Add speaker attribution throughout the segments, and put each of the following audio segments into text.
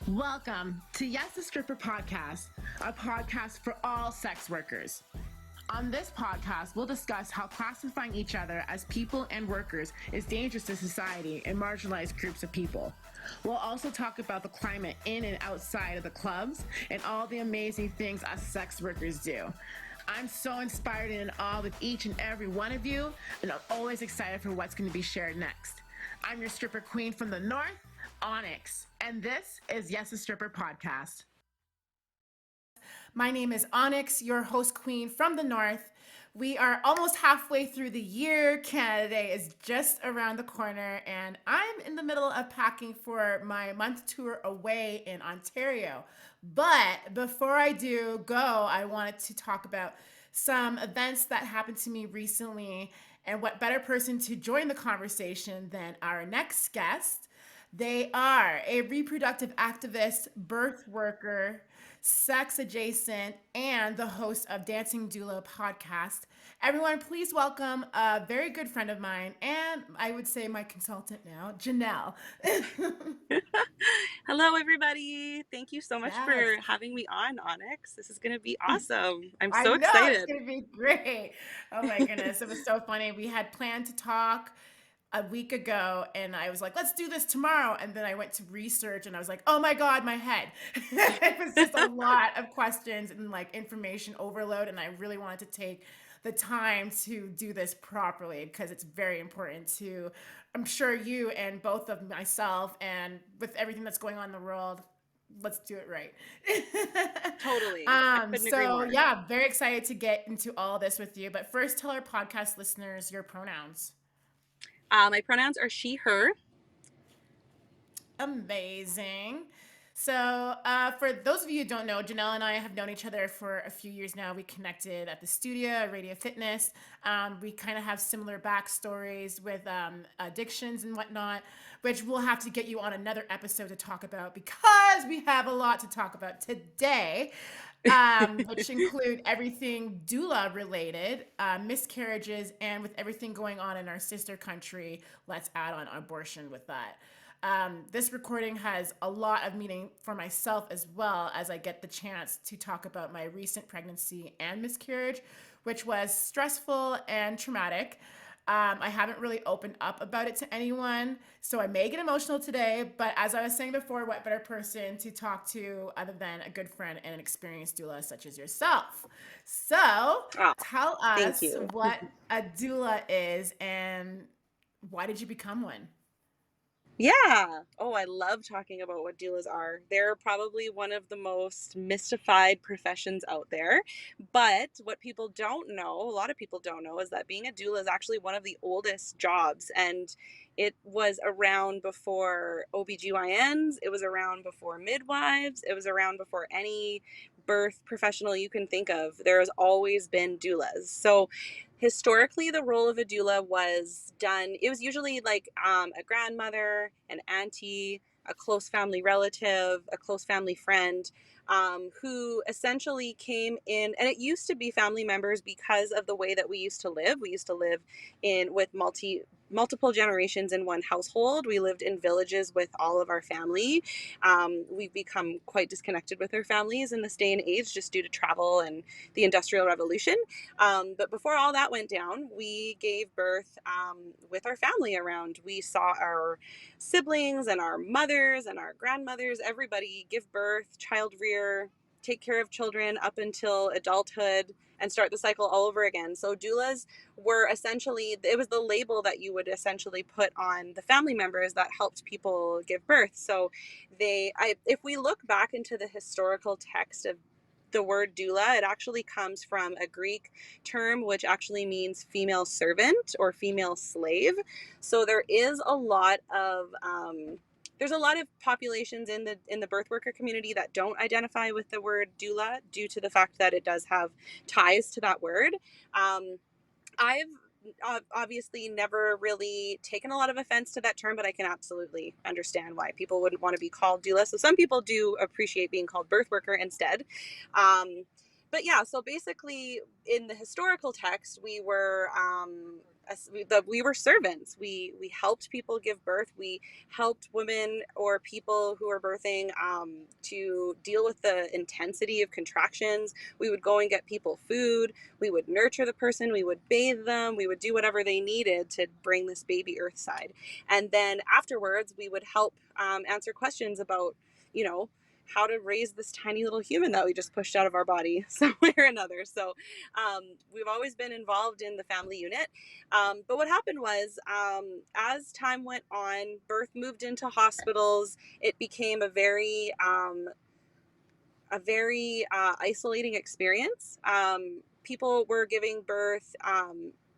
Speaker 1: Welcome to YAS, the Stripper Podcast, a podcast for all sex workers. On this podcast, we'll discuss how classifying each other as people and workers is dangerous to society and marginalized groups of people. We'll also talk about the climate in and outside of the clubs and all the amazing things us sex workers do. I'm so inspired and in awe with each and every one of you, and I'm always excited for what's going to be shared next. I'm your stripper queen from the north, Onyx, and this is YAS, the Stripper Podcast.
Speaker 2: My name is Onyx, your host queen from the north. We are almost halfway through the year. Canada Day is just around the corner, and I'm in the middle of packing for my month tour away in Ontario. But before I do go, I wanted to talk about some events that happened to me recently, and what better person to join the conversation than our next guest. They are a reproductive activist, birth worker, sex adjacent, and the host of Dancing Doula Podcast. Everyone, please welcome a very good friend of mine, and I would say my consultant now, Jeanelle.
Speaker 3: Hello, everybody. Thank you so much
Speaker 2: Yes.
Speaker 3: for having me on, Onyx. This is going to be awesome. I'm
Speaker 2: I
Speaker 3: so
Speaker 2: know
Speaker 3: excited.
Speaker 2: it's going to be great. Oh my goodness. It was so funny. We had planned to talk a week ago, and I was like, let's do this tomorrow. And then I went to research, and I was like, oh my God, my head. It was just a lot of questions and like information overload. And I really wanted to take the time to do this properly because it's very important to, I'm sure you and both of myself, and with everything that's going on in the world, let's do it right.
Speaker 3: Totally. I couldn't agree
Speaker 2: So
Speaker 3: more.
Speaker 2: yeah, very excited to get into all this with you. But first, tell our podcast listeners your pronouns.
Speaker 3: My pronouns are she, her.
Speaker 2: Amazing. So, for those of you who don't know, Jeanelle and I have known each other for a few years now. We connected at the studio at Radio Fitness. We kind of have similar backstories with addictions and whatnot, which we'll have to get you on another episode to talk about because we have a lot to talk about today, which include everything doula related, miscarriages, and with everything going on in our sister country, let's add on abortion with that. This recording has a lot of meaning for myself as well as I get the chance to talk about my recent pregnancy and miscarriage, which was stressful and traumatic. I haven't really opened up about it to anyone, so I may get emotional today, but as I was saying before, what better person to talk to other than a good friend and an experienced doula such as yourself? So tell
Speaker 3: Thank
Speaker 2: us
Speaker 3: you.
Speaker 2: what a doula is and why did you become one?
Speaker 3: Yeah. Oh, I love talking about what doulas are. They're probably one of the most mystified professions out there. But what people don't know, a lot of people don't know, is that being a doula is actually one of the oldest jobs. And it was around before OBGYNs, it was around before midwives, it was around before any birth professional you can think of. There has always been doulas. So historically, the role of a doula was done, it was usually like a grandmother, an auntie, a close family relative, a close family friend, who essentially came in, and it used to be family members because of the way that we used to live. We used to live in with multiple generations in one household. We lived in villages with all of our family. We've become quite disconnected with our families in this day and age just due to travel and the Industrial Revolution. But before all that went down, we gave birth with our family around. We saw our siblings and our mothers and our grandmothers, everybody give birth, child rear, take care of children up until adulthood and start the cycle all over again. So doulas were essentially, it was the label that you would essentially put on the family members that helped people give birth. So if we look back into the historical text of the word doula, it actually comes from a Greek term which actually means female servant or female slave. So there is a lot of there's a lot of populations in the birth worker community that don't identify with the word doula due to the fact that it does have ties to that word. I've obviously never really taken a lot of offense to that term, but I can absolutely understand why people wouldn't want to be called doula. So some people do appreciate being called birth worker instead. but yeah, so basically in the historical text, we were we were servants. We helped people give birth. We helped women or people who were birthing to deal with the intensity of contractions. We would go and get people food. We would nurture the person. We would bathe them. We would do whatever they needed to bring this baby earthside. And then afterwards, we would help answer questions about, you know, how to raise this tiny little human that we just pushed out of our body some way or another. So we've always been involved in the family unit. But what happened was, as time went on, birth moved into hospitals. It became a very isolating experience. People were giving birth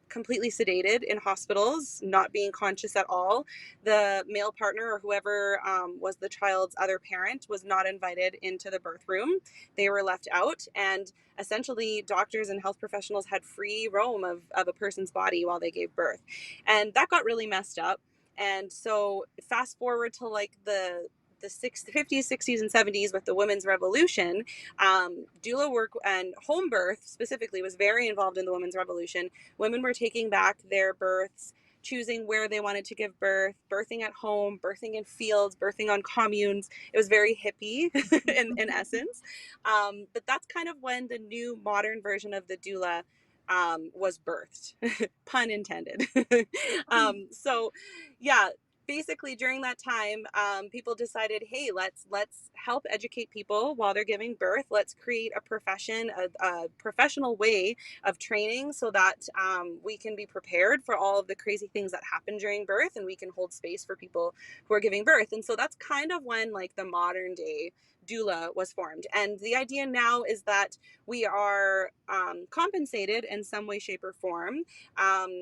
Speaker 3: completely sedated in hospitals, not being conscious at all. The male partner or whoever was the child's other parent was not invited into the birth room. They were left out, and essentially doctors and health professionals had free roam of a person's body while they gave birth. And that got really messed up. And so fast forward to like the 50s, 60s, and 70s with the women's revolution, doula work and home birth specifically was very involved in the women's revolution. Women were taking back their births, choosing where they wanted to give birth, birthing at home, birthing in fields, birthing on communes. It was very hippie in essence. But that's kind of when the new modern version of the doula was birthed, pun intended. So yeah, basically during that time, people decided, hey, let's help educate people while they're giving birth. Let's create a profession, a professional way of training so that we can be prepared for all of the crazy things that happen during birth, and we can hold space for people who are giving birth. And so that's kind of when like the modern day doula was formed. And the idea now is that we are compensated in some way, shape, or form,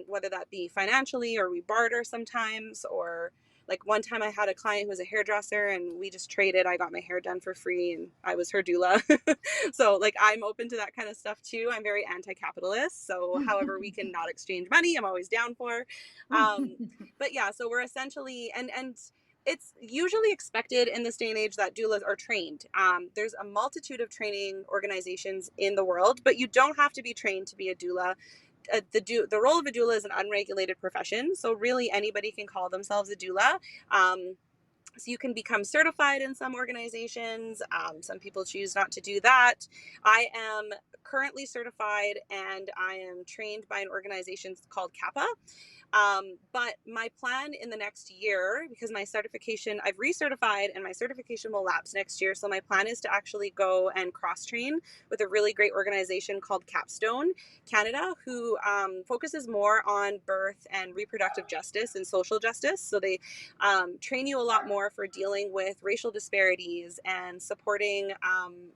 Speaker 3: whether that be financially, or we barter sometimes, or like one time I had a client who was a hairdresser and we just traded. I got my hair done for free and I was her doula. So like I'm open to that kind of stuff too. I'm very anti-capitalist. So however we can not exchange money, I'm always down for. But yeah, so we're essentially, and it's usually expected in this day and age that doulas are trained. There's a multitude of training organizations in the world, but you don't have to be trained to be a doula. The role of a doula is an unregulated profession, so really anybody can call themselves a doula. So you can become certified in some organizations. Some people choose not to do that. I am currently certified and I am trained by an organization called Kappa. But my plan in the next year, because my certification, I've recertified and my certification will lapse next year. So my plan is to actually go and cross train with a really great organization called Capstone Canada, who focuses more on birth and reproductive justice and social justice. So they train you a lot more for dealing with racial disparities and supporting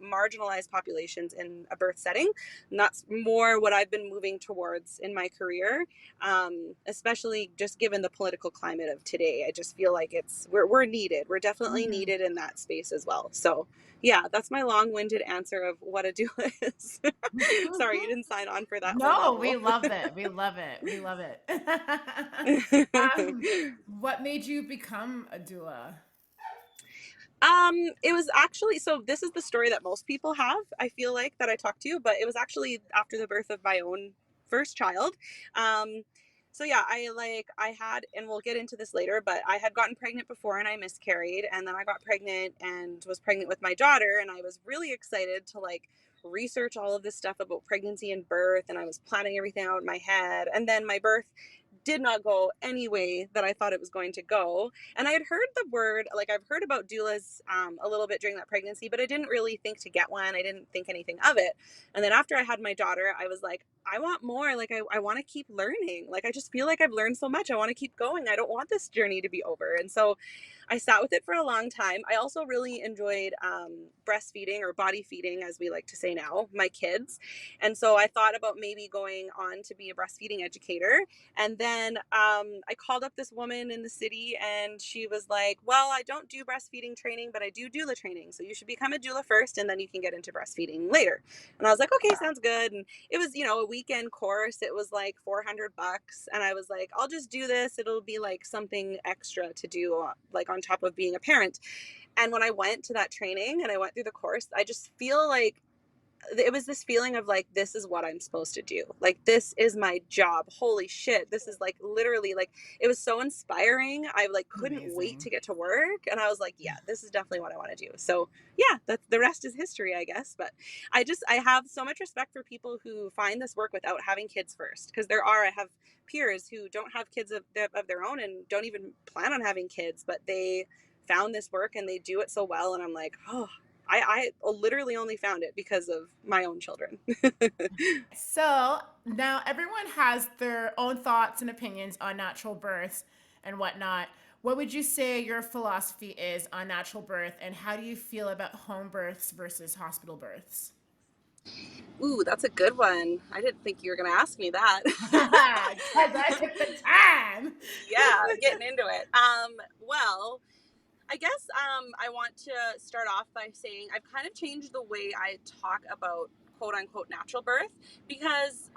Speaker 3: marginalized populations in a birth setting. And that's more what I've been moving towards in my career, especially just given the political climate of today. I just feel like we're needed. We're definitely needed in that space as well. So yeah, that's my long-winded answer of what a doula is. Sorry, you didn't sign on for that.
Speaker 2: No, we love it. We love it. We love it. What made you become a doula?
Speaker 3: It was actually, so this is the story that most people have, I feel like, that I talk to, but it was actually after the birth of my own first child. So yeah, I had, and we'll get into this later, but I had gotten pregnant before and I miscarried, and then I got pregnant and was pregnant with my daughter, and I was really excited to like research all of this stuff about pregnancy and birth, and I was planning everything out in my head, and then my birth did not go any way that I thought it was going to go. And I had heard the word, like I've heard about doulas a little bit during that pregnancy, but I didn't really think to get one. I didn't think anything of it. And then after I had my daughter, I was like, I want more. Like I want to keep learning. Like I just feel like I've learned so much. I want to keep going. I don't want this journey to be over. And so I sat with it for a long time. I also really enjoyed breastfeeding, or body feeding, as we like to say now, my kids. And so I thought about maybe going on to be a breastfeeding educator. And then I called up this woman in the city and she was like, well, I don't do breastfeeding training, but I do doula training. So you should become a doula first and then you can get into breastfeeding later. And I was like, okay, sounds good. And it was, a weekend course. It was like $400. And I was like, I'll just do this. It'll be like something extra to do, like on top of being a parent. And when I went to that training and I went through the course, I just feel like it was this feeling of like, this is what I'm supposed to do. Like, this is my job. Holy shit. This is like literally like, it was so inspiring. I like couldn't wait to get to work. And I was like, yeah, this is definitely what I want to do. So yeah, that's, the rest is history, I guess. But I have so much respect for people who find this work without having kids first. Cause I have peers who don't have kids of their own and don't even plan on having kids, but they found this work and they do it so well. And I'm like, oh, I literally only found it because of my own children.
Speaker 2: So now everyone has their own thoughts and opinions on natural births and whatnot. What would you say your philosophy is on natural birth, and how do you feel about home births versus hospital births?
Speaker 3: Ooh, that's a good one. I didn't think you were going to ask me that.
Speaker 2: Because I took the time.
Speaker 3: Yeah, getting into it. Well, I guess I want to start off by saying I've kind of changed the way I talk about quote unquote natural birth, because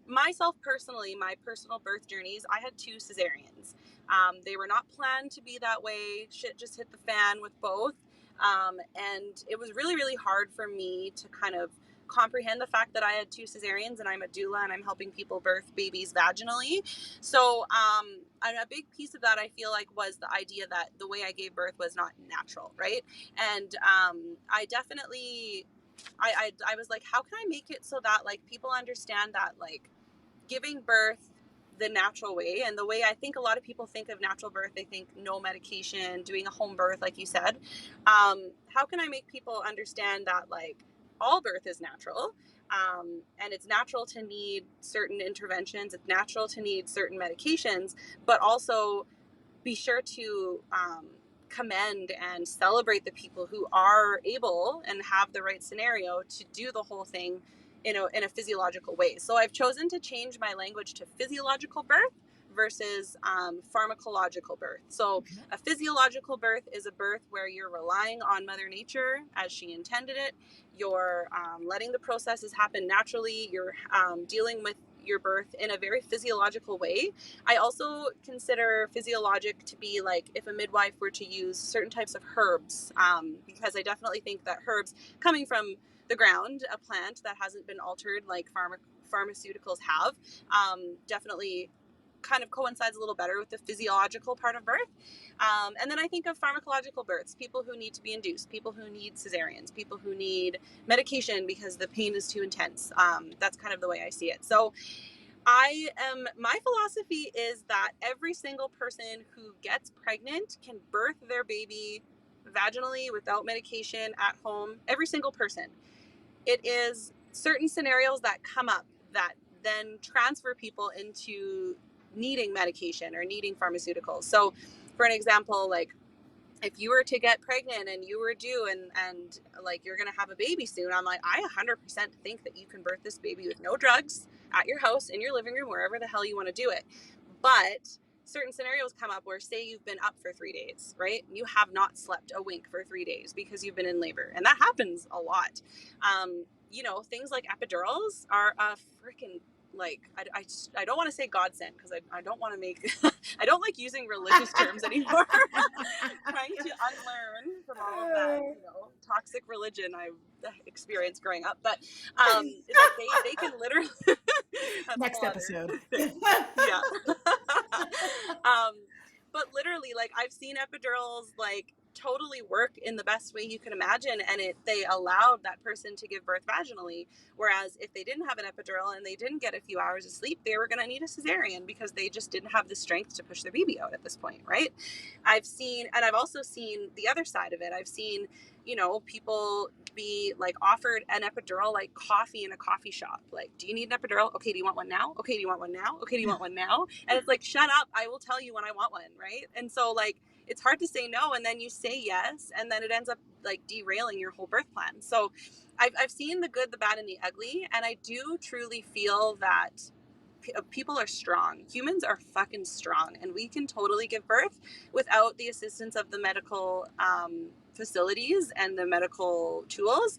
Speaker 3: myself personally, my personal birth journeys, I had 2 cesareans. They were not planned to be that way. Shit just hit the fan with both. And it was really, really hard for me to kind of comprehend the fact that I had 2 cesareans and I'm a doula and I'm helping people birth babies vaginally. So and a big piece of that I feel like was the idea that the way I gave birth was not natural, right? And I definitely I was like, how can I make it so that like people understand that like giving birth the natural way, and the way I think a lot of people think of natural birth, they think no medication, doing a home birth, like you said. How can I make people understand that like all birth is natural, and it's natural to need certain interventions, it's natural to need certain medications, but also be sure to commend and celebrate the people who are able and have the right scenario to do the whole thing in a physiological way. So I've chosen to change my language to physiological birth versus pharmacological birth. So a physiological birth is a birth where you're relying on Mother Nature as she intended it. You're letting the processes happen naturally. You're dealing with your birth in a very physiological way. I also consider physiologic to be like if a midwife were to use certain types of herbs, because I definitely think that herbs coming from the ground, a plant that hasn't been altered like pharmaceuticals have, definitely kind of coincides a little better with the physiological part of birth. And then I think of pharmacological births, people who need to be induced, people who need cesareans, people who need medication because the pain is too intense. That's kind of the way I see it. So my philosophy is that every single person who gets pregnant can birth their baby vaginally without medication at home. Every single person. It is certain scenarios that come up that then transfer people into needing medication or needing pharmaceuticals. So for an example, like if you were to get pregnant and you were due and like you're going to have a baby soon, I'm like, I 100% think that you can birth this baby with no drugs at your house, in your living room, wherever the hell you want to do it. But certain scenarios come up where say you've been up for 3 days, right? You have not slept a wink for 3 days because you've been in labor. And that happens a lot. Things like epidurals are a freaking like I don't want to say godsend because I don't want to make I don't like using religious terms anymore. Trying to unlearn from all of that toxic religion I've experienced growing up, but they can literally
Speaker 2: Next episode.
Speaker 3: Yeah. But literally, like I've seen epidurals like totally work in the best way you can imagine, and they allowed that person to give birth vaginally, whereas if they didn't have an epidural and they didn't get a few hours of sleep, they were going to need a cesarean because they just didn't have the strength to push their baby out at this point, right? I've also seen the other side of it. I've seen people be like offered an epidural like coffee in a coffee shop. Like, do you need an epidural? Okay, do you want one now? Okay, do you want one now? Okay, do you want one now? And it's like, shut up, I will tell you when I want one, right? And so like it's hard to say no, and then you say yes, and then it ends up like derailing your whole birth plan. So I've seen the good, the bad, and the ugly, and I do truly feel that people are strong. Humans are fucking strong, and we can totally give birth without the assistance of the medical facilities and the medical tools,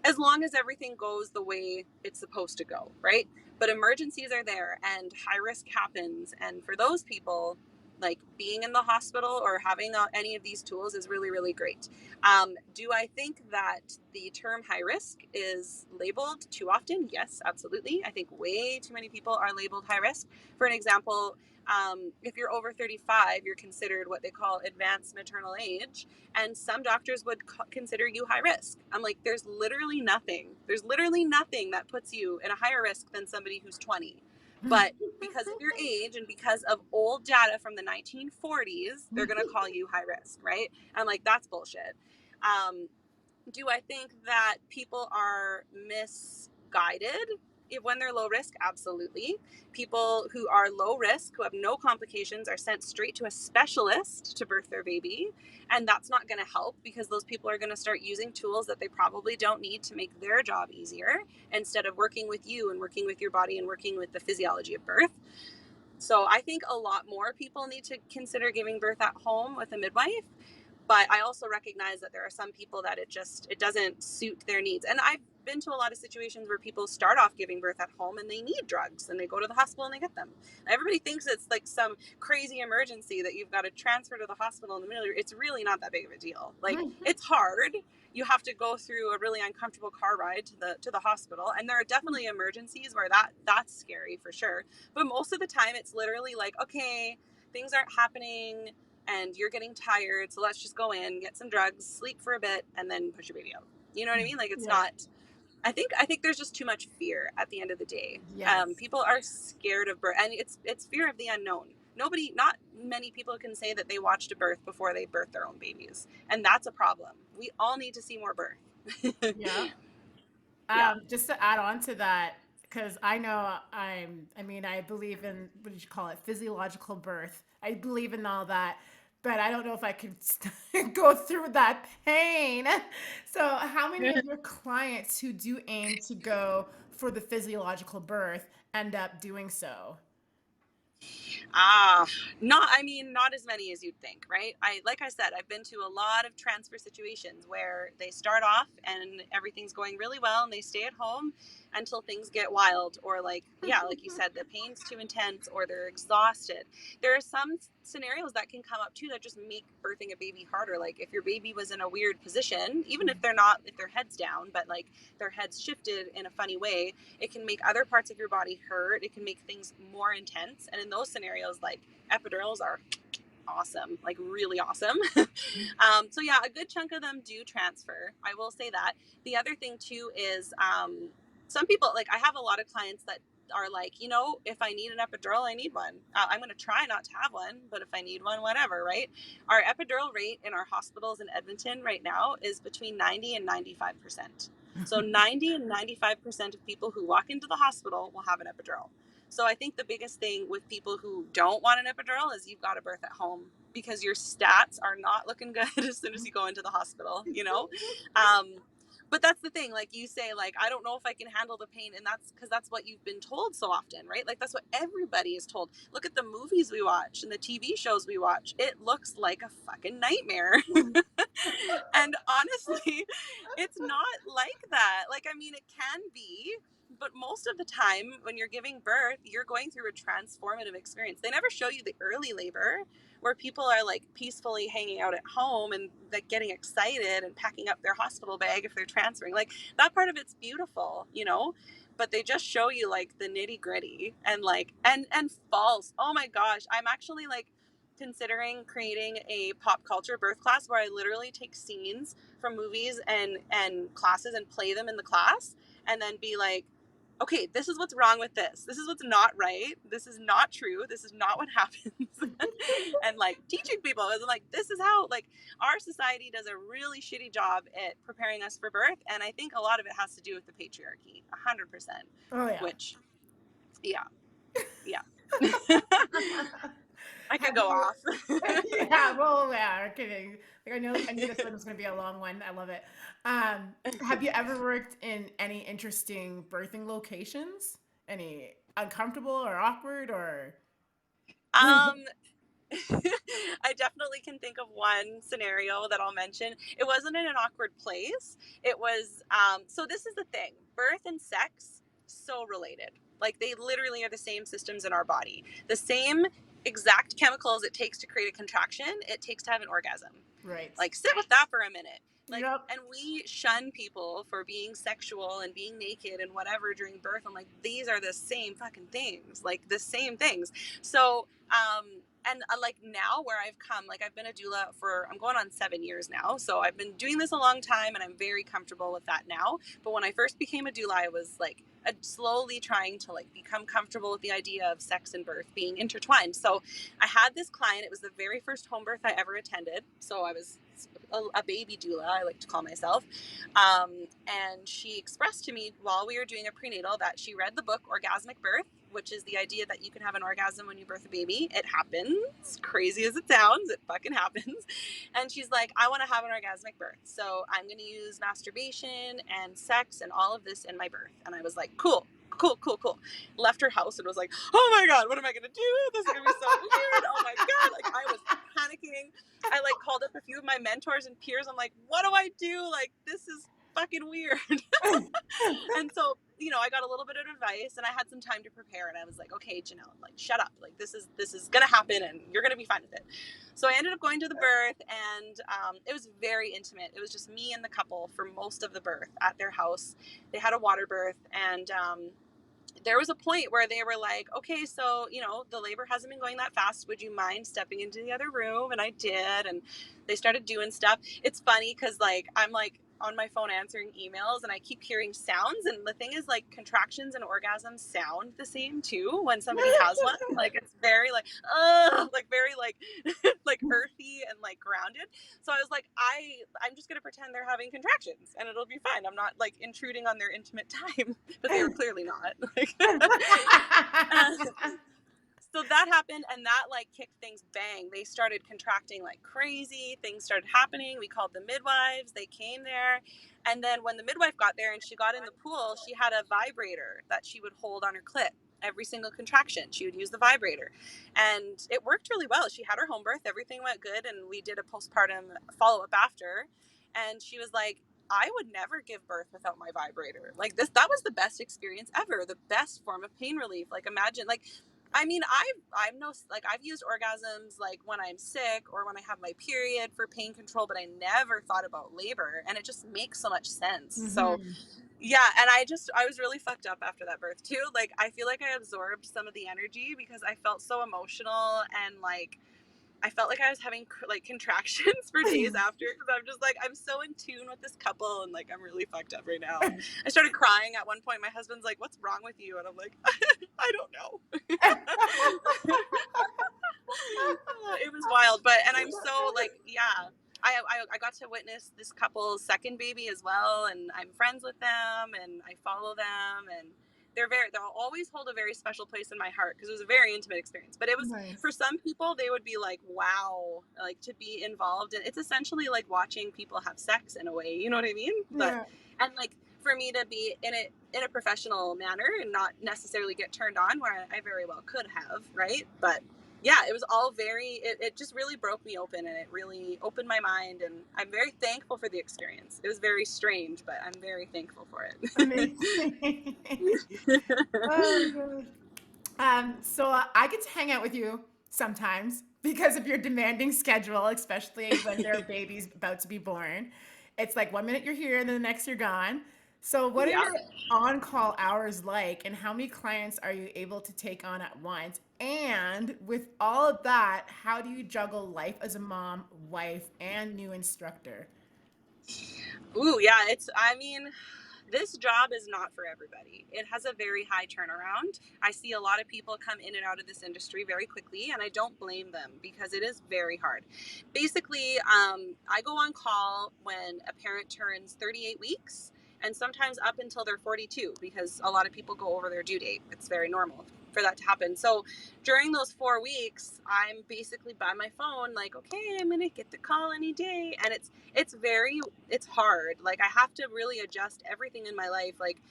Speaker 3: as long as everything goes the way it's supposed to go, right? But emergencies are there, and high risk happens, and for those people, like being in the hospital or having any of these tools is really, really great. Do I think that the term high risk is labeled too often? Yes, absolutely. I think way too many people are labeled high risk. For an example, if you're over 35, you're considered what they call advanced maternal age, and some doctors would consider you high risk. I'm like, there's literally nothing that puts you in a higher risk than somebody who's 20. But because of your age and because of old data from the 1940s, they're going to call you high risk, right? I'm like, that's bullshit. Do I think that people are misguided when they're low risk? Absolutely. People who are low risk, who have no complications, are sent straight to a specialist to birth their baby. And that's not going to help, because those people are going to start using tools that they probably don't need to make their job easier, instead of working with you and working with your body and working with the physiology of birth. So I think a lot more people need to consider giving birth at home with a midwife. But I also recognize that there are some people that it doesn't suit their needs. And I've been to a lot of situations where people start off giving birth at home and they need drugs and they go to the hospital and they get them. Everybody thinks it's like some crazy emergency that you've got to transfer to the hospital in the middle. It's really not that big of a deal. Like, it's hard. You have to go through a really uncomfortable car ride to the hospital. And there are definitely emergencies where that's scary for sure. But most of the time it's literally like, okay, things aren't happening and you're getting tired, so let's just go in, get some drugs, sleep for a bit, and then push your baby out. You know what I mean? Like, it's not. I think there's just too much fear at the end of the day.
Speaker 2: Yes.
Speaker 3: People are scared of birth, and it's fear of the unknown. Not many people can say that they watched a birth before they birthed their own babies, and that's a problem. We all need to see more birth.
Speaker 2: Just to add on to that, because I know I believe in, what did you call it, physiological birth. I believe in all that, but I don't know if I could go through that pain. So how many of your clients who do aim to go for the physiological birth end up doing so?
Speaker 3: Not as many as you'd think, right? Like I said, I've been to a lot of transfer situations where they start off and everything's going really well and they stay at home until things get wild, or like you said, the pain's too intense or they're exhausted. There are some scenarios that can come up too that just make birthing a baby harder. Like if your baby was in a weird position, even if their head's down, but like their head's shifted in a funny way, it can make other parts of your body hurt. It can make things more intense. And in those scenarios, like, epidurals are awesome, like really awesome. So yeah, a good chunk of them do transfer. I will say that. The other thing too is some people, like, I have a lot of clients that are like, if I need an epidural, I need one. I'm going to try not to have one, but if I need one, whatever, right? Our epidural rate in our hospitals in Edmonton right now is between 90 and 95%. So 90 and 95% of people who walk into the hospital will have an epidural. So I think the biggest thing with people who don't want an epidural is you've got to birth at home, because your stats are not looking good as soon as you go into the hospital, But that's the thing, like you say, like, I don't know if I can handle the pain. And that's because that's what you've been told so often, right? Like, that's what everybody is told. Look at the movies we watch and the TV shows we watch. It looks like a fucking nightmare. And honestly, it's not like that. Like, it can be, but most of the time when you're giving birth, you're going through a transformative experience. They never show you the early labor where people are like peacefully hanging out at home and like getting excited and packing up their hospital bag if they're transferring. Like, that part of it's beautiful, but they just show you like the nitty gritty and like, and falls. Oh my gosh. I'm actually like considering creating a pop culture birth class where I literally take scenes from movies and classes and play them in the class, and then be like, okay, this is what's wrong with this. This is what's not right. This is not true. This is not what happens. And like teaching people is like, this is how, like, our society does a really shitty job at preparing us for birth. And I think a lot of it has to do with the patriarchy, 100%.
Speaker 2: Oh yeah.
Speaker 3: Which, yeah. I could go off.
Speaker 2: I'm kidding. Like, I knew this one was going to be a long one. I love it. Have you ever worked in any interesting birthing locations? Any uncomfortable or awkward or?
Speaker 3: I definitely can think of one scenario that I'll mention. It wasn't in an awkward place. It was, so this is the thing, birth and sex, so related. Like, they literally are the same systems in our body. The same exact chemicals it takes to create a contraction, it takes to have an orgasm.
Speaker 2: Right.
Speaker 3: Like, sit with that for a minute. Like,
Speaker 2: Yep.
Speaker 3: and we shun people for being sexual and being naked and whatever during birth. I'm like, these are the same fucking things, like the same things. So, and like now where I've come, like I've been a doula I'm going on 7 years now. So I've been doing this a long time and I'm very comfortable with that now. But when I first became a doula, I was like slowly trying to like become comfortable with the idea of sex and birth being intertwined. So I had this client, it was the very first home birth I ever attended. So I was a baby doula, I like to call myself. And she expressed to me while we were doing a prenatal that she read the book Orgasmic Birth, which is the idea that you can have an orgasm when you birth a baby. It happens, crazy as it sounds, it fucking happens. And she's like, I want to have an orgasmic birth. So I'm going to use masturbation and sex and all of this in my birth. And I was like, cool. Left her house and was like, oh my God, what am I going to do? This is going to be so weird. Oh my God. Like, I was panicking. I like called up a few of my mentors and peers. I'm like, what do I do? Like, this is fucking weird. And so, you know, I got a little bit of advice and I had some time to prepare and I was like, okay, Jeanelle, like, shut up. Like, this is going to happen and you're going to be fine with it. So I ended up going to the birth and it was very intimate. It was just me and the couple for most of the birth at their house. They had a water birth and there was a point where they were like, okay, so, you know, the labor hasn't been going that fast. Would you mind stepping into the other room? And I did. And they started doing stuff. It's funny because like, I'm like on my phone answering emails and I keep hearing sounds. And the thing is like contractions and orgasms sound the same too when somebody has one. Like it's very like very like like earthy and like grounded. So I was like, I'm just gonna pretend they're having contractions and it'll be fine. I'm not like intruding on their intimate time, but they were clearly not. Like, so that happened and that like kicked things bang. They started contracting like crazy. Things started happening. We called the midwives. They came there. And then when the midwife got there and she got in the pool, she had a vibrator that she would hold on her clit. Every single contraction, she would use the vibrator. And it worked really well. She had her home birth. Everything went good. And we did a postpartum follow-up after. And she was like, I would never give birth without my vibrator. Like that was the best experience ever. The best form of pain relief. Like imagine, like, I mean, I've used orgasms like when I'm sick or when I have my period for pain control, but I never thought about labor, and it just makes so much sense. Mm-hmm. So yeah, and I was really fucked up after that birth too. Like I feel like I absorbed some of the energy because I felt so emotional and like I felt like I was having like contractions for days after because I'm just like, I'm so in tune with this couple and like, I'm really fucked up right now. I started crying at one point. My husband's like, what's wrong with you? And I'm like, I don't know. It was wild. And I'm so like, yeah, I got to witness this couple's second baby as well. And I'm friends with them and I follow them and they'll always hold a very special place in my heart because it was a very intimate experience. But it was nice. For some people, they would be like, wow, like to be involved. And it's essentially like watching people have sex in a way, you know what I mean?
Speaker 2: Yeah.
Speaker 3: And like for me to be in a professional manner and not necessarily get turned on where I very well could have, right? But yeah, it was all it just really broke me open and it really opened my mind and I'm very thankful for the experience. It was very strange, but I'm very thankful for it.
Speaker 2: Amazing. Oh, God. So I get to hang out with you sometimes because of your demanding schedule, especially when there are babies about to be born. It's like 1 minute you're here and then the next you're gone. So what are your on-call hours like and how many clients are you able to take on at once? And with all of that, how do you juggle life as a mom, wife, and new instructor?
Speaker 3: Ooh, yeah, this job is not for everybody. It has a very high turnaround. I see a lot of people come in and out of this industry very quickly, and I don't blame them because it is very hard. Basically, I go on call when a parent turns 38 weeks and sometimes up until they're 42 because a lot of people go over their due date. It's very normal for that to happen. So during those 4 weeks, I'm basically by my phone, like, okay, I'm going to get the call any day. And it's hard. Like I have to really adjust everything in my life. Like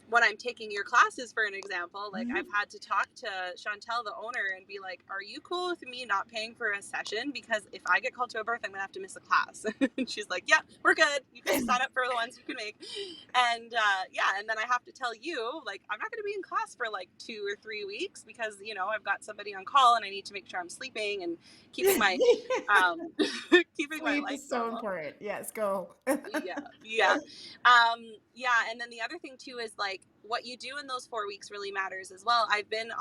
Speaker 3: when I'm taking your classes, for an example, like I've had to talk to Chantel, the owner, and be like, are you cool with me not paying for a session? Because if I get called to a birth, I'm gonna have to miss a class. And she's like, yeah, we're good. You can sign up for the ones you can make. And and then I have to tell you, like, I'm not gonna be in class for like 2 or 3 weeks because, you know, I've got somebody on call and I need to make sure I'm sleeping and keeping my keeping my
Speaker 2: Sleep
Speaker 3: life
Speaker 2: is so
Speaker 3: normal.
Speaker 2: important. Yes, go.
Speaker 3: Yeah. And then the other thing too is like what you do in those 4 weeks really matters as well. I've been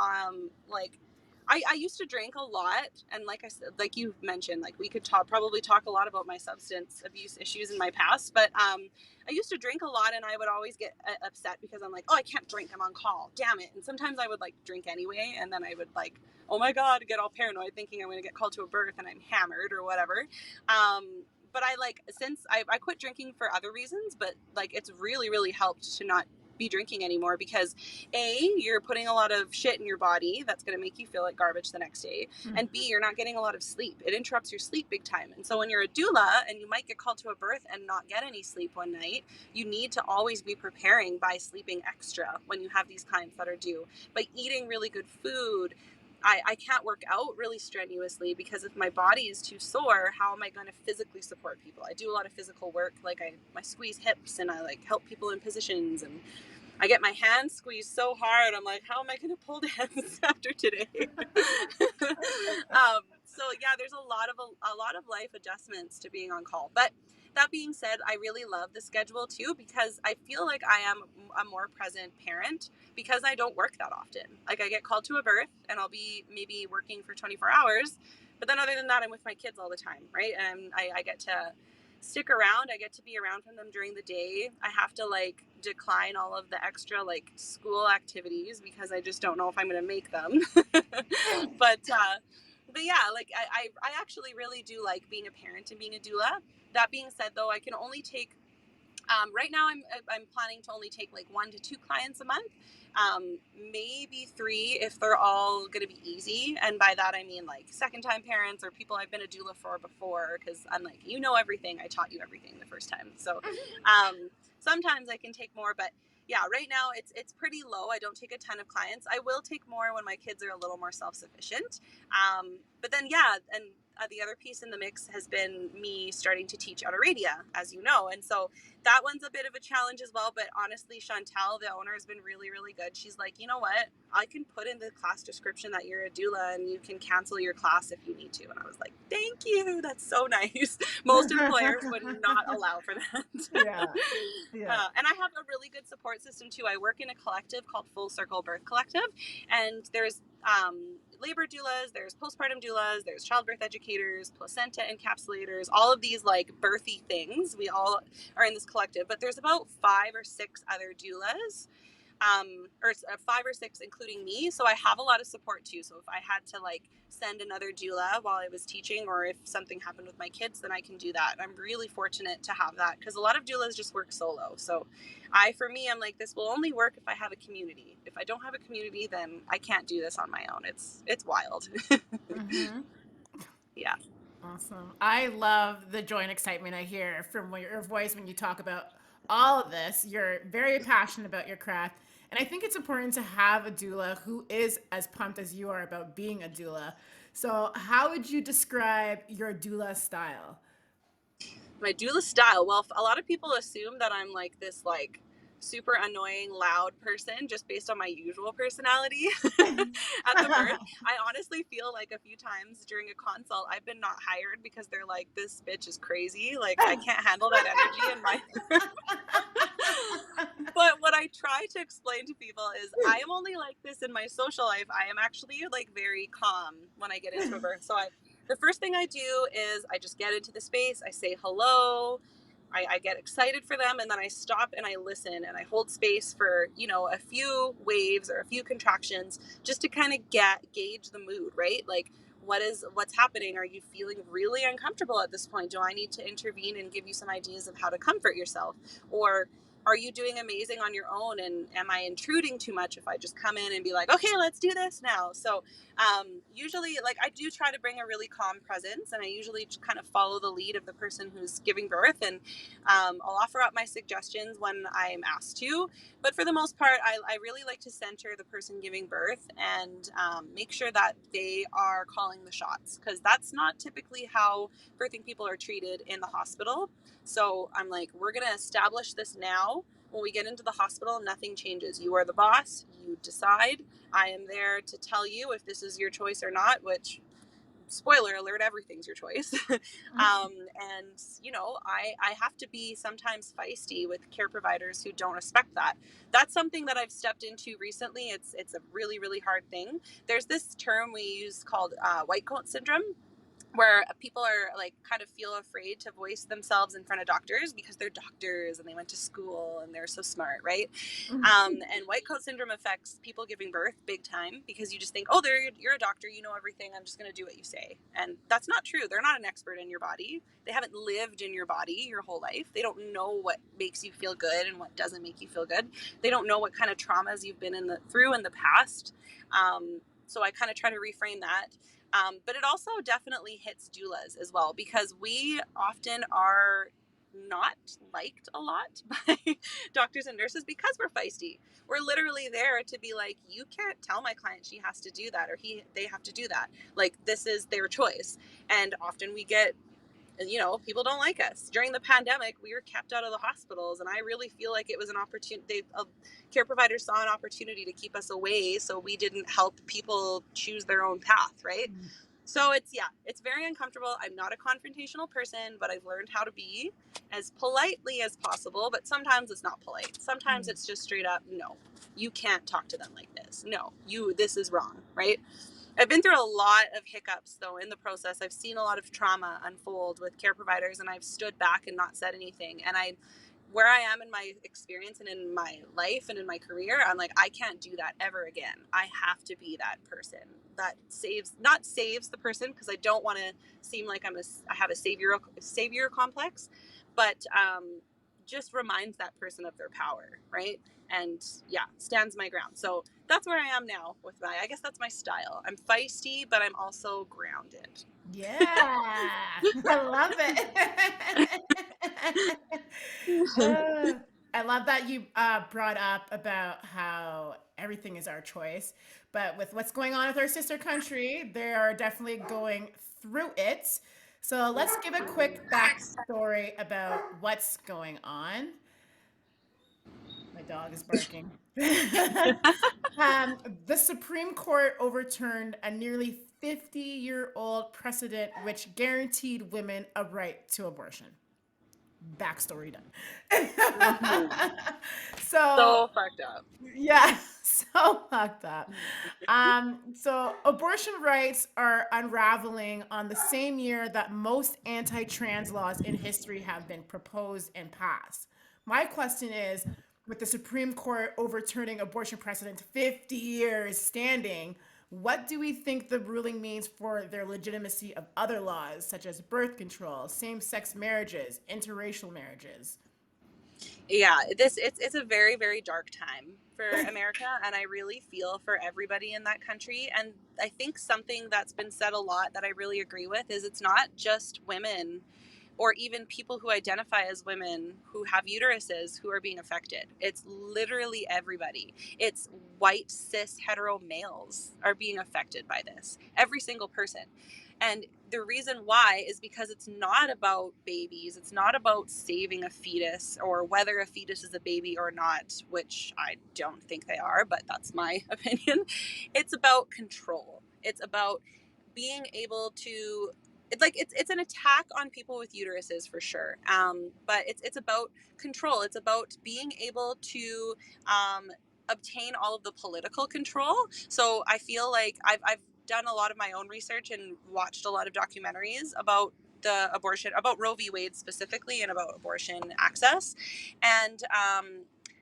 Speaker 3: like I used to drink a lot, and like I said, like you mentioned, like we could probably talk a lot about my substance abuse issues in my past, but I used to drink a lot, and I would always get upset because I'm like, oh, I can't drink, I'm on call, damn it. And sometimes I would like drink anyway, and then I would like, oh my god, get all paranoid thinking I'm going to get called to a birth and I'm hammered or whatever. But I like, since I quit drinking for other reasons, but like it's really, really helped to not be drinking anymore because you're putting a lot of shit in your body that's going to make you feel like garbage the next day, and B, you're not getting a lot of sleep. It interrupts your sleep big time. And so when you're a doula and you might get called to a birth and not get any sleep one night, you need to always be preparing by sleeping extra when you have these clients that are due, by eating really good food. I can't work out really strenuously because if my body is too sore, how am I going to physically support people? I do a lot of physical work, like I squeeze hips and I like help people in positions, and I get my hands squeezed so hard. I'm like, how am I going to pull dance after today? So yeah, there's a lot of life adjustments to being on call. But that being said, I really love the schedule too because I feel like I am a more present parent because I don't work that often. Like I get called to a birth and I'll be maybe working for 24 hours, but then other than that, I'm with my kids all the time, right? And I get to stick around. I get to be around from them during the day. I have to like decline all of the extra like school activities because I just don't know if I'm going to make them. But yeah, like I actually really do like being a parent and being a doula. That being said, though, I can only take right now I'm planning to only take like 1 to 2 clients a month, maybe 3 if they're all going to be easy. And by that I mean like second time parents or people I've been a doula for before, because I'm like, you know everything, I taught you everything the first time. So sometimes I can take more, but yeah, right now it's pretty low. I don't take a ton of clients. I will take more when my kids are a little more self-sufficient. But then yeah, and the other piece in the mix has been me starting to teach Autoradia, as you know. And so that one's a bit of a challenge as well. But honestly, Chantel, the owner, has been really, really good. She's like, you know what? I can put in the class description that you're a doula and you can cancel your class if you need to. And I was like, thank you. That's so nice. Most employers would not allow for that.
Speaker 2: Yeah.
Speaker 3: And I have a really good support system too. I work in a collective called Full Circle Birth Collective. And there's labor doulas, there's postpartum doulas, there's childbirth educators, placenta encapsulators, all of these like birthy things. We all are in this collective, but there's about 5 or 6 other doulas, or 5 or 6 including me. So I have a lot of support too. So if I had to like send another doula while I was teaching, or if something happened with my kids, then I can do that. And I'm really fortunate to have that because a lot of doulas just work solo. So I'm like, this will only work if I have a community. If I don't have a community, then I can't do this on my own. It's wild. Yeah.
Speaker 2: Awesome. I love the joy and excitement I hear from your voice when you talk about all of this. You're very passionate about your craft. And I think it's important to have a doula who is as pumped as you are about being a doula. So, how would you describe your doula style?
Speaker 3: My doula style. Well, a lot of people assume that I'm like this like super annoying loud person just based on my usual personality at the birth. I honestly feel like a few times during a consult I've been not hired because they're like, this bitch is crazy, like I can't handle that energy in my But what I try to explain to people is I am only like this in my social life. I am actually like very calm when I get into a birth. So the first thing I do is I just get into the space, I say hello, I get excited for them, and then I stop and I listen and I hold space for, you know, a few waves or a few contractions just to kind of gauge the mood, right? Like what's happening? Are you feeling really uncomfortable at this point? Do I need to intervene and give you some ideas of how to comfort yourself? Or are you doing amazing on your own? And am I intruding too much if I just come in and be like, okay, let's do this now? So usually, like, I do try to bring a really calm presence, and I usually just kind of follow the lead of the person who's giving birth, and I'll offer up my suggestions when I'm asked to. But for the most part, I really like to center the person giving birth and make sure that they are calling the shots, because that's not typically how birthing people are treated in the hospital. So I'm like, we're going to establish this now. When we get into the hospital, nothing changes. You are the boss. You decide. I am there to tell you if this is your choice or not, which, spoiler alert, everything's your choice. And, you know, I have to be sometimes feisty with care providers who don't respect that. That's something that I've stepped into recently. It's a really, really hard thing. There's this term we use called white coat syndrome, where people are like kind of feel afraid to voice themselves in front of doctors because they're doctors and they went to school and they're so smart, right? And white coat syndrome affects people giving birth big time, because you just think, oh, you're a doctor, you know everything, I'm just going to do what you say. And that's not true. They're not an expert in your body. They haven't lived in your body your whole life. They don't know what makes you feel good and what doesn't make you feel good. They don't know what kind of traumas you've been through in the past. So I kind of try to reframe that. But it also definitely hits doulas as well, because we often are not liked a lot by doctors and nurses because we're feisty. We're literally there to be like, you can't tell my client she has to do that, or they have to do that. Like, this is their choice. And often we get, you know, people don't like us. During the pandemic, we were kept out of the hospitals, and I really feel like it was an opportunity. Care providers saw an opportunity to keep us away, so we didn't help people choose their own path, right? So it's very uncomfortable. I'm not a confrontational person, but I've learned how to be as politely as possible. But sometimes it's not polite. Sometimes it's just straight up, no, you can't talk to them like this. No, this is wrong, right? I've been through a lot of hiccups, though, in the process. I've seen a lot of trauma unfold with care providers, and I've stood back and not said anything. And where I am in my experience and in my life and in my career, I'm like, I can't do that ever again. I have to be that person that not saves the person, because I don't want to seem like I have a savior complex, but just reminds that person of their power, right? And stands my ground. So that's where I am now with I guess that's my style. I'm feisty, but I'm also grounded.
Speaker 2: Yeah, I love it. I love that you brought up about how everything is our choice. But with what's going on with our sister country, they are definitely going through it. So let's give a quick backstory about what's going on. My dog is barking. The Supreme Court overturned a nearly 50-year-old precedent which guaranteed women a right to abortion. Backstory done.
Speaker 3: So fucked up.
Speaker 2: Yeah, so fucked up. So abortion rights are unraveling on the same year that most anti-trans laws in history have been proposed and passed. My question is, with the Supreme Court overturning abortion precedent 50 years standing, what do we think the ruling means for their legitimacy of other laws, such as birth control, same-sex marriages, interracial marriages?
Speaker 3: Yeah, it's a very, very dark time for America, and I really feel for everybody in that country. And I think something that's been said a lot that I really agree with is it's not just women or even people who identify as women who have uteruses who are being affected. It's literally everybody. It's white, cis, hetero males are being affected by this. Every single person. And the reason why is because it's not about babies. It's not about saving a fetus or whether a fetus is a baby or not, which I don't think they are, but that's my opinion. It's about control. It's about being able to it's an attack on people with uteruses for sure, but it's about control. It's about being able to obtain all of the political control. So I feel like I've done a lot of my own research and watched a lot of documentaries about about Roe v. Wade specifically, and about abortion access. And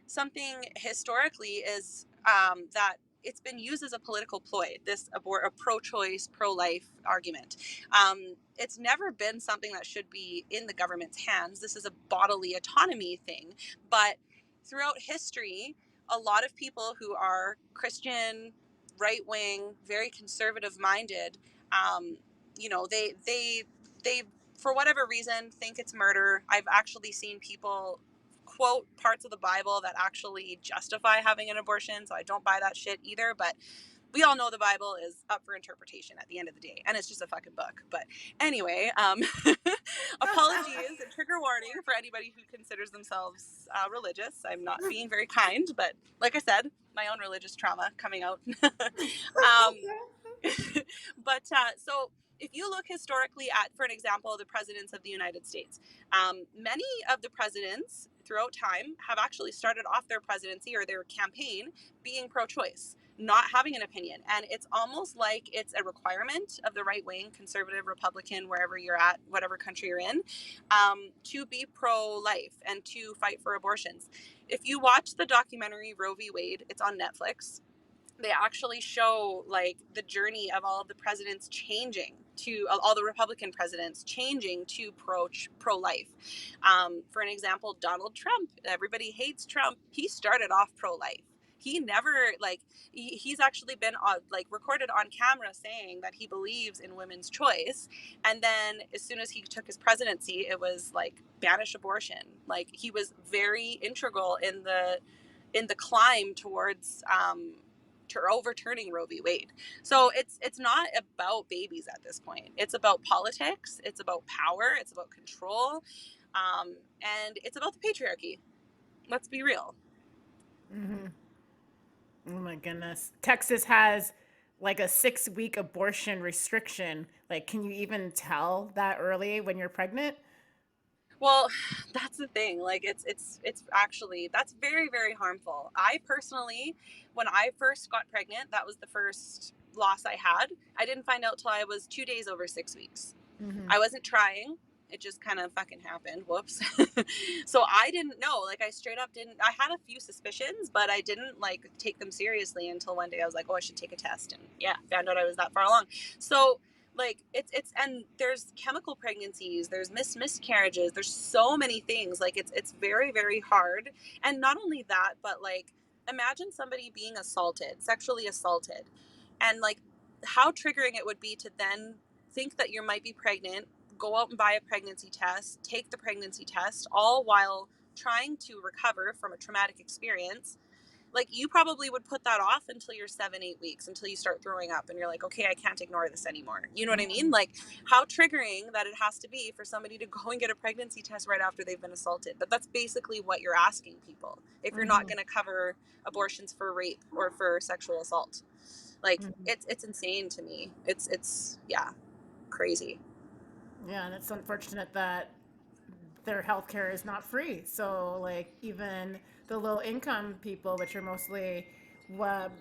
Speaker 3: something historically is that it's been used as a political ploy, a pro-choice, pro-life argument. It's never been something that should be in the government's hands. This is a bodily autonomy thing, but throughout history, a lot of people who are Christian, right-wing, very conservative minded, you know, they for whatever reason think it's murder. I've actually seen people quote parts of the Bible that actually justify having an abortion, so I don't buy that shit either. But we all know the Bible is up for interpretation at the end of the day, and it's just a fucking book. But anyway, apologies and trigger warning for anybody who considers themselves religious. I'm not being very kind, but like I said, my own religious trauma coming out. um, but so if you look historically at, for an example, the presidents of the United States, many of the presidents throughout time have actually started off their presidency or their campaign being pro-choice, not having an opinion. And it's almost like it's a requirement of the right wing, conservative, Republican, wherever you're at, whatever country you're in, to be pro-life and to fight for abortions. If you watch the documentary Roe v. Wade, it's on Netflix. They actually show like the journey of all of the presidents changing to all the Republican presidents changing to pro-life. For an example, Donald Trump, everybody hates Trump. He started off pro-life. He never he's actually been like recorded on camera saying that he believes in women's choice. And then as soon as he took his presidency, it was like banish abortion. Like he was very integral in the climb towards overturning Roe v. Wade. So it's not about babies at this point. It's about politics. It's about power. It's about control, and it's about the patriarchy. Let's be real.
Speaker 2: Mm-hmm. Oh my goodness. Texas has like a 6-week abortion restriction. Like, can you even tell that early when you're pregnant?
Speaker 3: Well, that's the thing. Like it's actually, that's very, very harmful. I personally, when I first got pregnant, that was the first loss I had. I didn't find out till I was 2 days over 6 weeks.
Speaker 2: Mm-hmm.
Speaker 3: I wasn't trying. It just kind of fucking happened. Whoops. So I didn't know. Like I straight up didn't. I had a few suspicions, but I didn't like take them seriously until one day I was like, oh, I should take a test, and yeah, found out I was that far along. So like it's and there's chemical pregnancies, there's miscarriages, there's so many things. Like it's very, very hard. And not only that, but like imagine somebody being sexually assaulted, and like how triggering it would be to then think that you might be pregnant, go out and buy a pregnancy test, take the pregnancy test, all while trying to recover from a traumatic experience. Like you probably would put that off until you're 7-8 weeks, until you start throwing up and you're like, okay, I can't ignore this anymore. You know what I mean? Like how triggering that it has to be for somebody to go and get a pregnancy test right after they've been assaulted. But that's basically what you're asking people if you're not going to cover abortions for rape or for sexual assault. Like it's insane to me. It's yeah, crazy.
Speaker 2: Yeah, and it's unfortunate that their healthcare is not free. So, like, even the low income people, which are mostly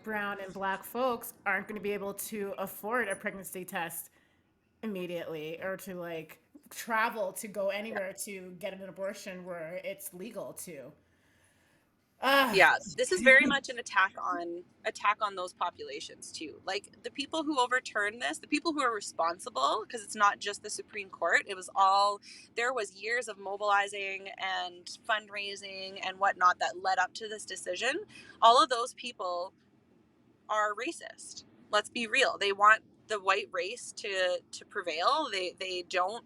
Speaker 2: brown and black folks, aren't going to be able to afford a pregnancy test immediately or to like travel to go anywhere to get an abortion where it's legal to.
Speaker 3: Yeah, this is very much an attack on those populations too. Like the people who overturned this, the people who are responsible, because it's not just the Supreme Court. There was years of mobilizing and fundraising and whatnot that led up to this decision. All of those people are racist. Let's be real. They want the white race to prevail. They don't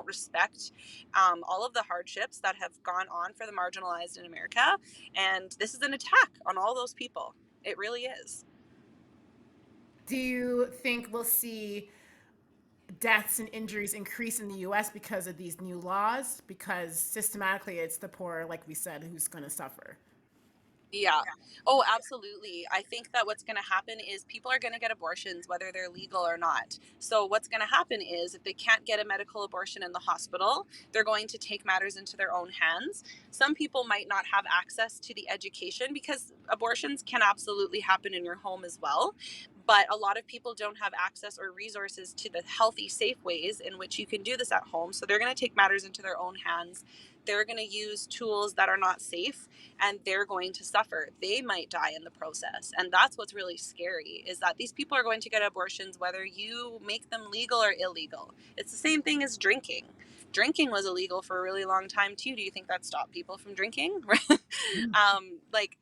Speaker 3: respect all of the hardships that have gone on for the marginalized in America, and this is an attack on all those people. It really is.
Speaker 2: Do you think we'll see deaths and injuries increase in the US because of these new laws? Because systematically it's the poor, like we said, who's going to suffer.
Speaker 3: Yeah. Oh, absolutely. I think that what's going to happen is people are going to get abortions whether they're legal or not. So what's going to happen is if they can't get a medical abortion in the hospital, they're going to take matters into their own hands. Some people might not have access to the education, because abortions can absolutely happen in your home as well. But a lot of people don't have access or resources to the healthy, safe ways in which you can do this at home. So they're going to take matters into their own hands. They're going to use tools that are not safe, and they're going to suffer. They might die in the process. And that's what's really scary, is that these people are going to get abortions whether you make them legal or illegal. It's the same thing as drinking. drinking was illegal for a really long time too. Do you think that stopped people from drinking? Like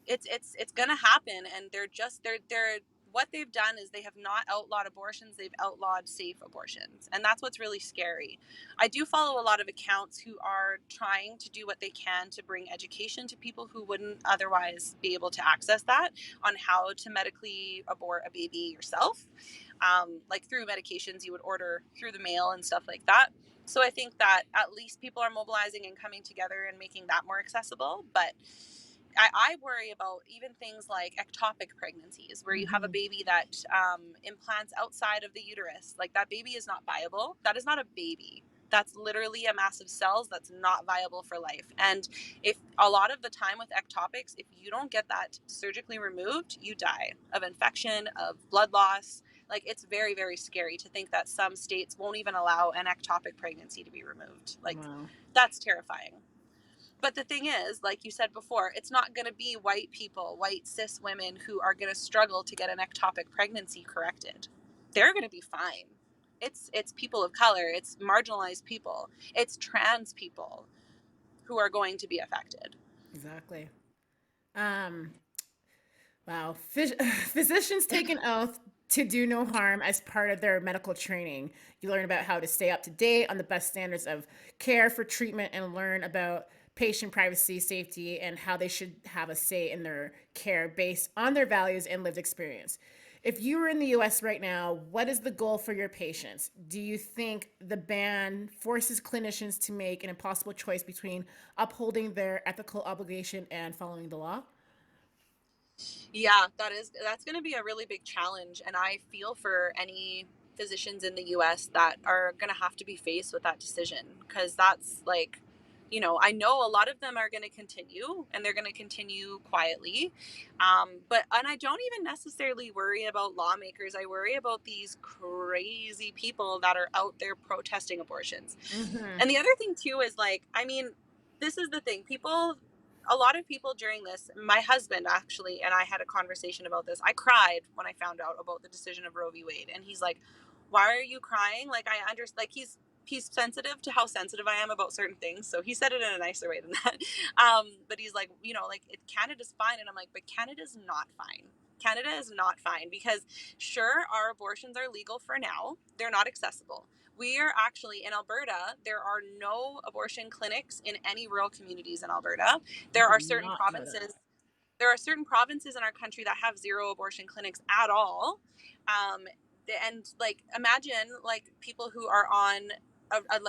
Speaker 3: it's gonna happen, and they're what they've done is they have not outlawed abortions, they've outlawed safe abortions, and that's what's really scary. I do follow a lot of accounts who are trying to do what they can to bring education to people who wouldn't otherwise be able to access that, on how to medically abort a baby yourself, like through medications you would order through the mail and stuff like that. So I think that at least people are mobilizing and coming together and making that more accessible. But I worry about even things like ectopic pregnancies, where you have a baby that implants outside of the uterus. Like, that baby is not viable. That is not a baby. That's literally a mass of cells that's not viable for life. And if a lot of the time with ectopics, if you don't get that surgically removed, you die of infection, of blood loss. Like, it's very, very scary to think that some states won't even allow an ectopic pregnancy to be removed. Like, wow. That's terrifying. But the thing is, like you said before, it's not going to be white people, white cis women who are going to struggle to get an ectopic pregnancy corrected. They're going to be fine. It's people of color, it's marginalized people, it's trans people who are going to be affected.
Speaker 2: Exactly. Wow. Physicians take an oath to do no harm as part of their medical training. You learn about how to stay up to date on the best standards of care for treatment, and learn about patient privacy, safety, and how they should have a say in their care based on their values and lived experience. If you were in the US right now, what is the goal for your patients? Do you think the ban forces clinicians to make an impossible choice between upholding their ethical obligation and following the law?
Speaker 3: Yeah, that's going to be a really big challenge, and I feel for any physicians in the US that are going to have to be faced with that decision, because that's like, I know a lot of them are going to continue, and they're going to continue quietly. And I don't even necessarily worry about lawmakers. I worry about these crazy people that are out there protesting abortions. And the other thing too is, like, I mean, this is the thing. A lot of people during this, my husband actually, and I had a conversation about this. I cried when I found out about the decision of Roe v. Wade. And he's like, why are you crying? Like, I understand, like, he's sensitive to how sensitive I am about certain things. So he said it in a nicer way than that. But he's like, like, Canada's fine. And I'm like, but Canada's not fine. Canada is not fine, because sure, our abortions are legal for now. They're not accessible. We are actually in Alberta. There are no abortion clinics in any rural communities in Alberta. There are certain provinces. There are certain provinces in our country that have zero abortion clinics at all. And like, imagine like people who are on an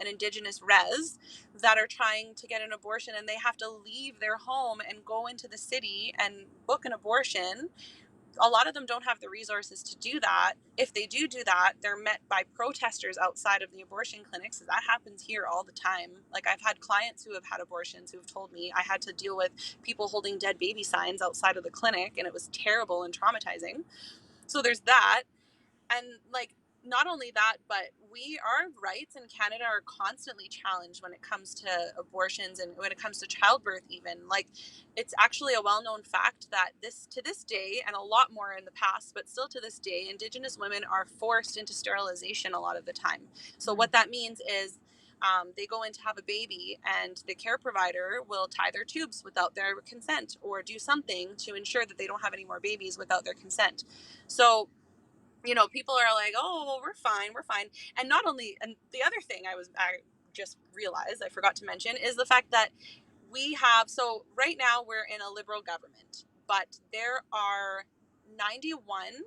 Speaker 3: indigenous res that are trying to get an abortion, and they have to leave their home and go into the city and book an abortion. A lot of them don't have the resources to do that. If they do that, they're met by protesters outside of the abortion clinics. That happens here all the time. Like, I've had clients who have had abortions who have told me I had to deal with people holding dead baby signs outside of the clinic, and it was terrible and traumatizing. So there's that. And like, not only that, but our rights in Canada are constantly challenged when it comes to abortions, and when it comes to childbirth even. Like, it's actually a well-known fact that to this day, and a lot more in the past, but still to this day, Indigenous women are forced into sterilization a lot of the time. So what that means is, they go in to have a baby, and the care provider will tie their tubes without their consent, or do something to ensure that they don't have any more babies without their consent. So people are like, oh, well, we're fine. And not only, and the other thing I just realized, I forgot to mention, is the fact that so right now we're in a liberal government, but there are 91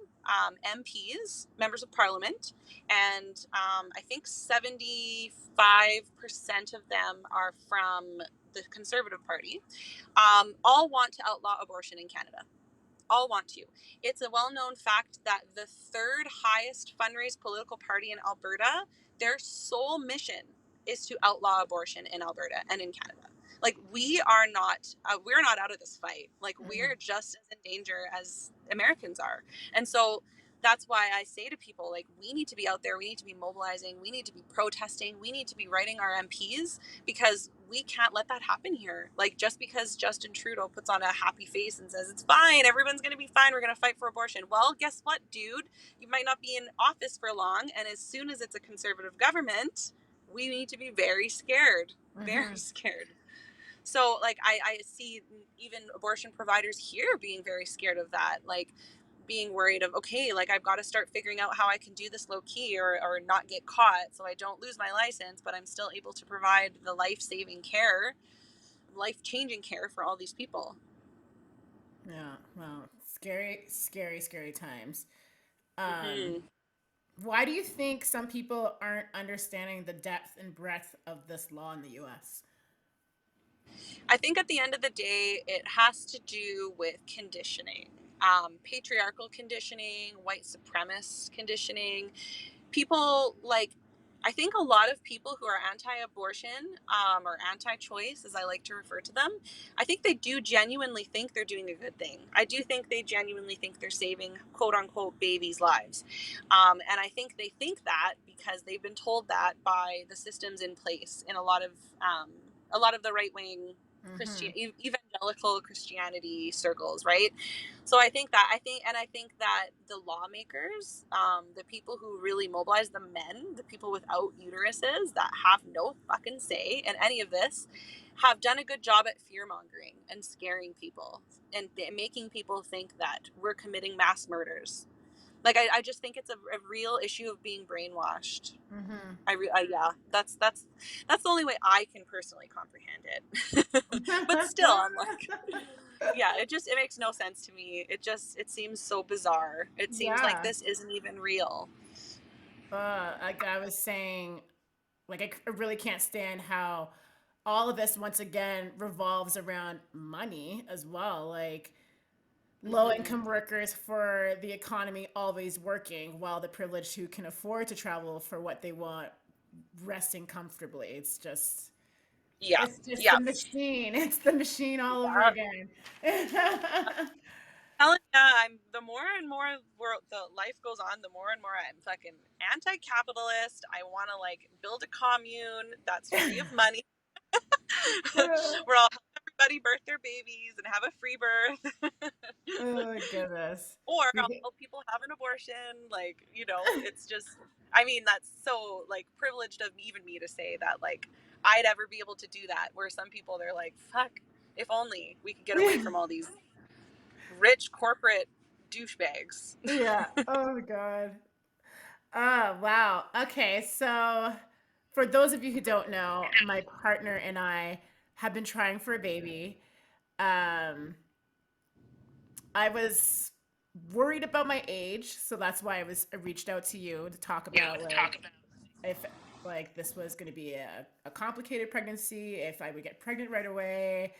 Speaker 3: MPs, members of parliament, and I think 75% of them are from the Conservative Party, all want to outlaw abortion in Canada. All want to. It's a well-known fact that the third highest fundraised political party in Alberta, their sole mission is to outlaw abortion in Alberta and in Canada. Like, we're not out of this fight. Like, we're just as in danger as Americans are. And so that's why I say to people, like, we need to be out there, we need to be mobilizing, we need to be protesting, we need to be writing our MPs, because we can't let that happen here. Like, just because Justin Trudeau puts on a happy face and says it's fine, everyone's going to be fine, we're going to fight for abortion. Well, guess what, dude? You might not be in office for long, and as soon as it's a conservative government, we need to be very scared, very scared. So, like, I see even abortion providers here being very scared of that, like, being worried of, okay, like, I've got to start figuring out how I can do this low key, or not get caught, so I don't lose my license, but I'm still able to provide the life-saving care, life-changing care for all these people.
Speaker 2: Yeah, well, scary, scary, scary times.
Speaker 3: Mm-hmm.
Speaker 2: Why do you think some people aren't understanding the depth and breadth of this law in the US?
Speaker 3: I think at the end of the day, it has to do with conditioning, patriarchal conditioning, white supremacist conditioning. People, like, I think a lot of people who are anti-abortion, or anti-choice, as I like to refer to them, I think they do genuinely think they're doing a good thing. I do think they genuinely think they're saving quote unquote babies' lives. And I think they think that because they've been told that by the systems in place in a lot of the right-wing evangelical Christianity circles, right? So I think that the lawmakers, the people who really mobilize, the men, the people without uteruses that have no fucking say in any of this, have done a good job at fear mongering and scaring people and making people think that we're committing mass murders. Like, I just think it's a real issue of being brainwashed. Yeah, that's the only way I can personally comprehend it. But still, I'm like, yeah, it makes no sense to me. It seems so bizarre. It seems like
Speaker 2: Yeah.
Speaker 3: this isn't even real.
Speaker 2: Like I was saying, like I really can't stand how all of this once again revolves around money as well. Like low
Speaker 3: Mm-hmm.
Speaker 2: income workers for the economy always working, while the privileged who can afford to travel for what they want resting comfortably.
Speaker 3: Yeah,
Speaker 2: It's just
Speaker 3: yeah,
Speaker 2: the machine. It's the machine all over
Speaker 3: yeah.
Speaker 2: again.
Speaker 3: I'm the more and more the life goes on, the more and more I'm fucking anti-capitalist. I want to, like, build a commune that's free of money. Where I'll help everybody birth their babies and have a free birth.
Speaker 2: Oh my goodness.
Speaker 3: Or I'll help people have an abortion. Like, it's just, I mean, that's so, like, privileged of even me to say that, like, I'd ever be able to do that. Where some people, they're like, fuck, if only we could get away from all these rich corporate douchebags.
Speaker 2: Yeah. Oh my god. Oh, wow. Okay, so for those of you who don't know, my partner and I have been trying for a baby. Um, I was worried about my age, so that's why I reached out to you to talk about like if like this was going to be a complicated pregnancy, if I would get pregnant right away,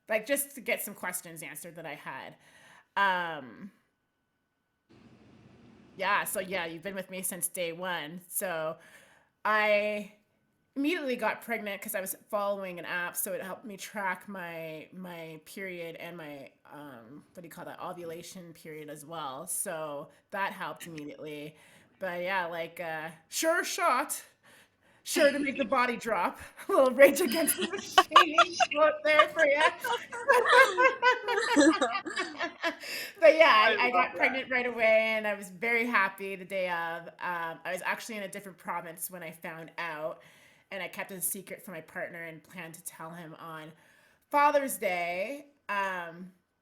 Speaker 2: like just to get some questions answered that I had. Um, yeah, so yeah, you've been with me since day one. So I immediately got pregnant because I was following an app, so it helped me track my period and my what do you call that, ovulation period as well. So that helped immediately. But yeah, like sure shot, sure to make the body drop. A little Rage Against the Machine quote there for you. But yeah,
Speaker 3: I
Speaker 2: I
Speaker 3: love
Speaker 2: got
Speaker 3: that.
Speaker 2: pregnant right away, and I was very happy the day of. I was actually in a different province when I found out, and I kept it a secret from my partner and planned to tell him on Father's Day.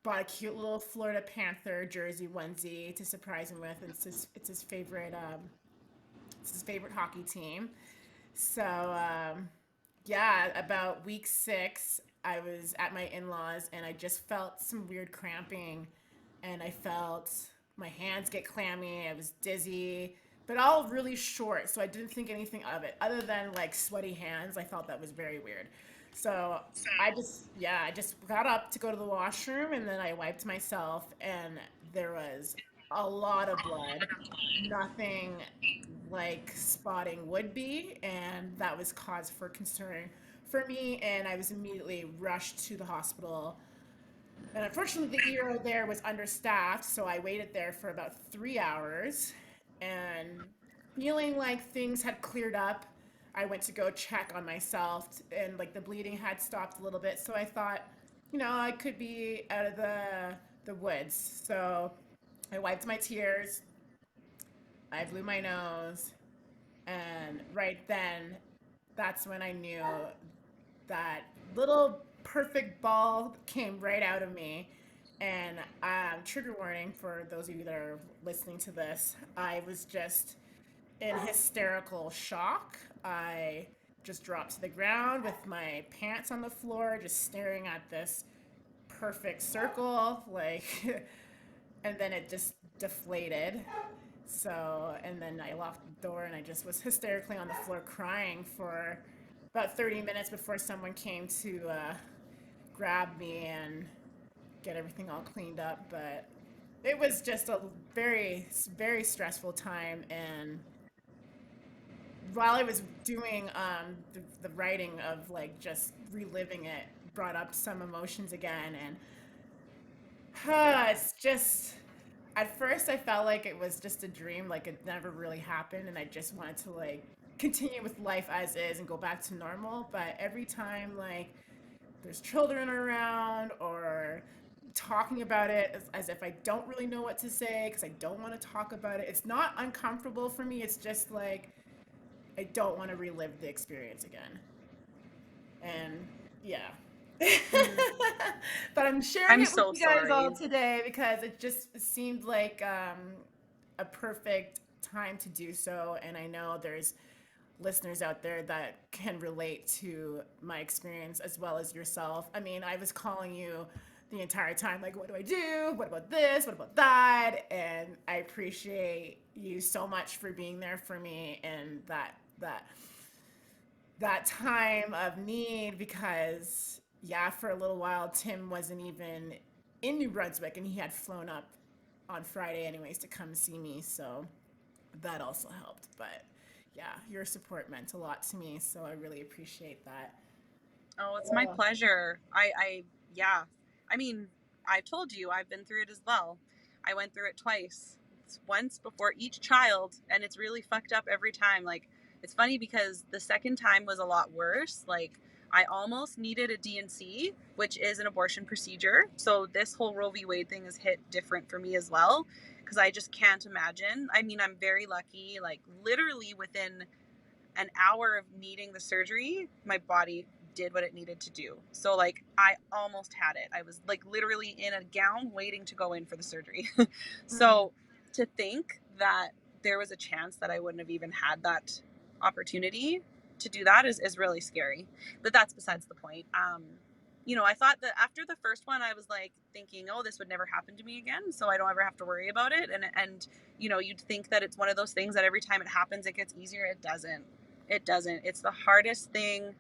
Speaker 2: Bought a cute little Florida Panther jersey onesie to surprise him with. And it's his favorite hockey team. So yeah, about week 6, I was at my in-laws and I just felt some weird cramping, and I felt my hands get clammy. I was dizzy, but all really short, so I didn't think anything of it other than like sweaty hands. I thought that was very weird. So I just got up to go to the washroom, and then I wiped myself, and there was a lot of blood. Nothing like spotting would be, and that was cause for concern for me. And I was immediately rushed to the hospital And unfortunately, the ER there was understaffed, so I waited there for about 3 hours. And feeling like things had cleared up, I went to go check on myself, and like the bleeding had stopped a little bit. So I thought, I could be out of the woods. So I wiped my tears, I blew my nose, and right then, that's when I knew that little perfect ball came right out of me. And trigger warning for those of you that are listening to this, I was just in hysterical shock. I just dropped to the ground with my pants on the floor, just staring at this perfect circle, like, and then it just deflated. So, and then I locked the door and I just was hysterically on the floor crying for about 30 minutes before someone came to grab me and get everything all cleaned up. But it was just a very, very stressful time. And while I was doing the writing of like just reliving it, brought up some emotions again. And it's just, at first I felt like it was just a dream, like it never really happened, and I just wanted to like continue with life as is and go back to normal. But every time like there's children around or talking about it as if I don't really know what to say because I don't want to talk about it, it's not uncomfortable for me. It's just like I don't want to relive the experience again. And yeah. But I'm sharing
Speaker 3: I'm
Speaker 2: it with
Speaker 3: so
Speaker 2: you guys all
Speaker 3: sorry.
Speaker 2: today because it just seemed like a perfect time to do so. And I know there's listeners out there that can relate to my experience as well as yourself. I mean, I was calling you the entire time, like, what do I do? What about this? What about that? And I appreciate you so much for being there for me and that time of need because yeah, for a little while Tim wasn't even in New Brunswick and he had flown up on Friday anyways to come see me, so that also helped. But yeah, your support meant a lot to me, so I really appreciate that.
Speaker 3: Oh, it's my pleasure. Yeah. I mean, I've told you, I've been through it as well. I went through it twice. It's once before each child, and it's really fucked up every time. Like, it's funny because the second time was a lot worse. Like, I almost needed a D&C, which is an abortion procedure. So this whole Roe v. Wade thing has hit different for me as well, because I just can't imagine. I mean, I'm very lucky. Like, literally within an hour of needing the surgery, my body did what it needed to do. So like I almost had it. I was like literally in a gown waiting to go in for the surgery. So to think that there was a chance that I wouldn't have even had that opportunity to do that is really scary. But that's besides the point. I thought that after the first one, I was like thinking, oh, this would never happen to me again, so I don't ever have to worry about it. And you'd think that it's one of those things that every time it happens, it gets easier. It doesn't. It doesn't. It's the hardest thing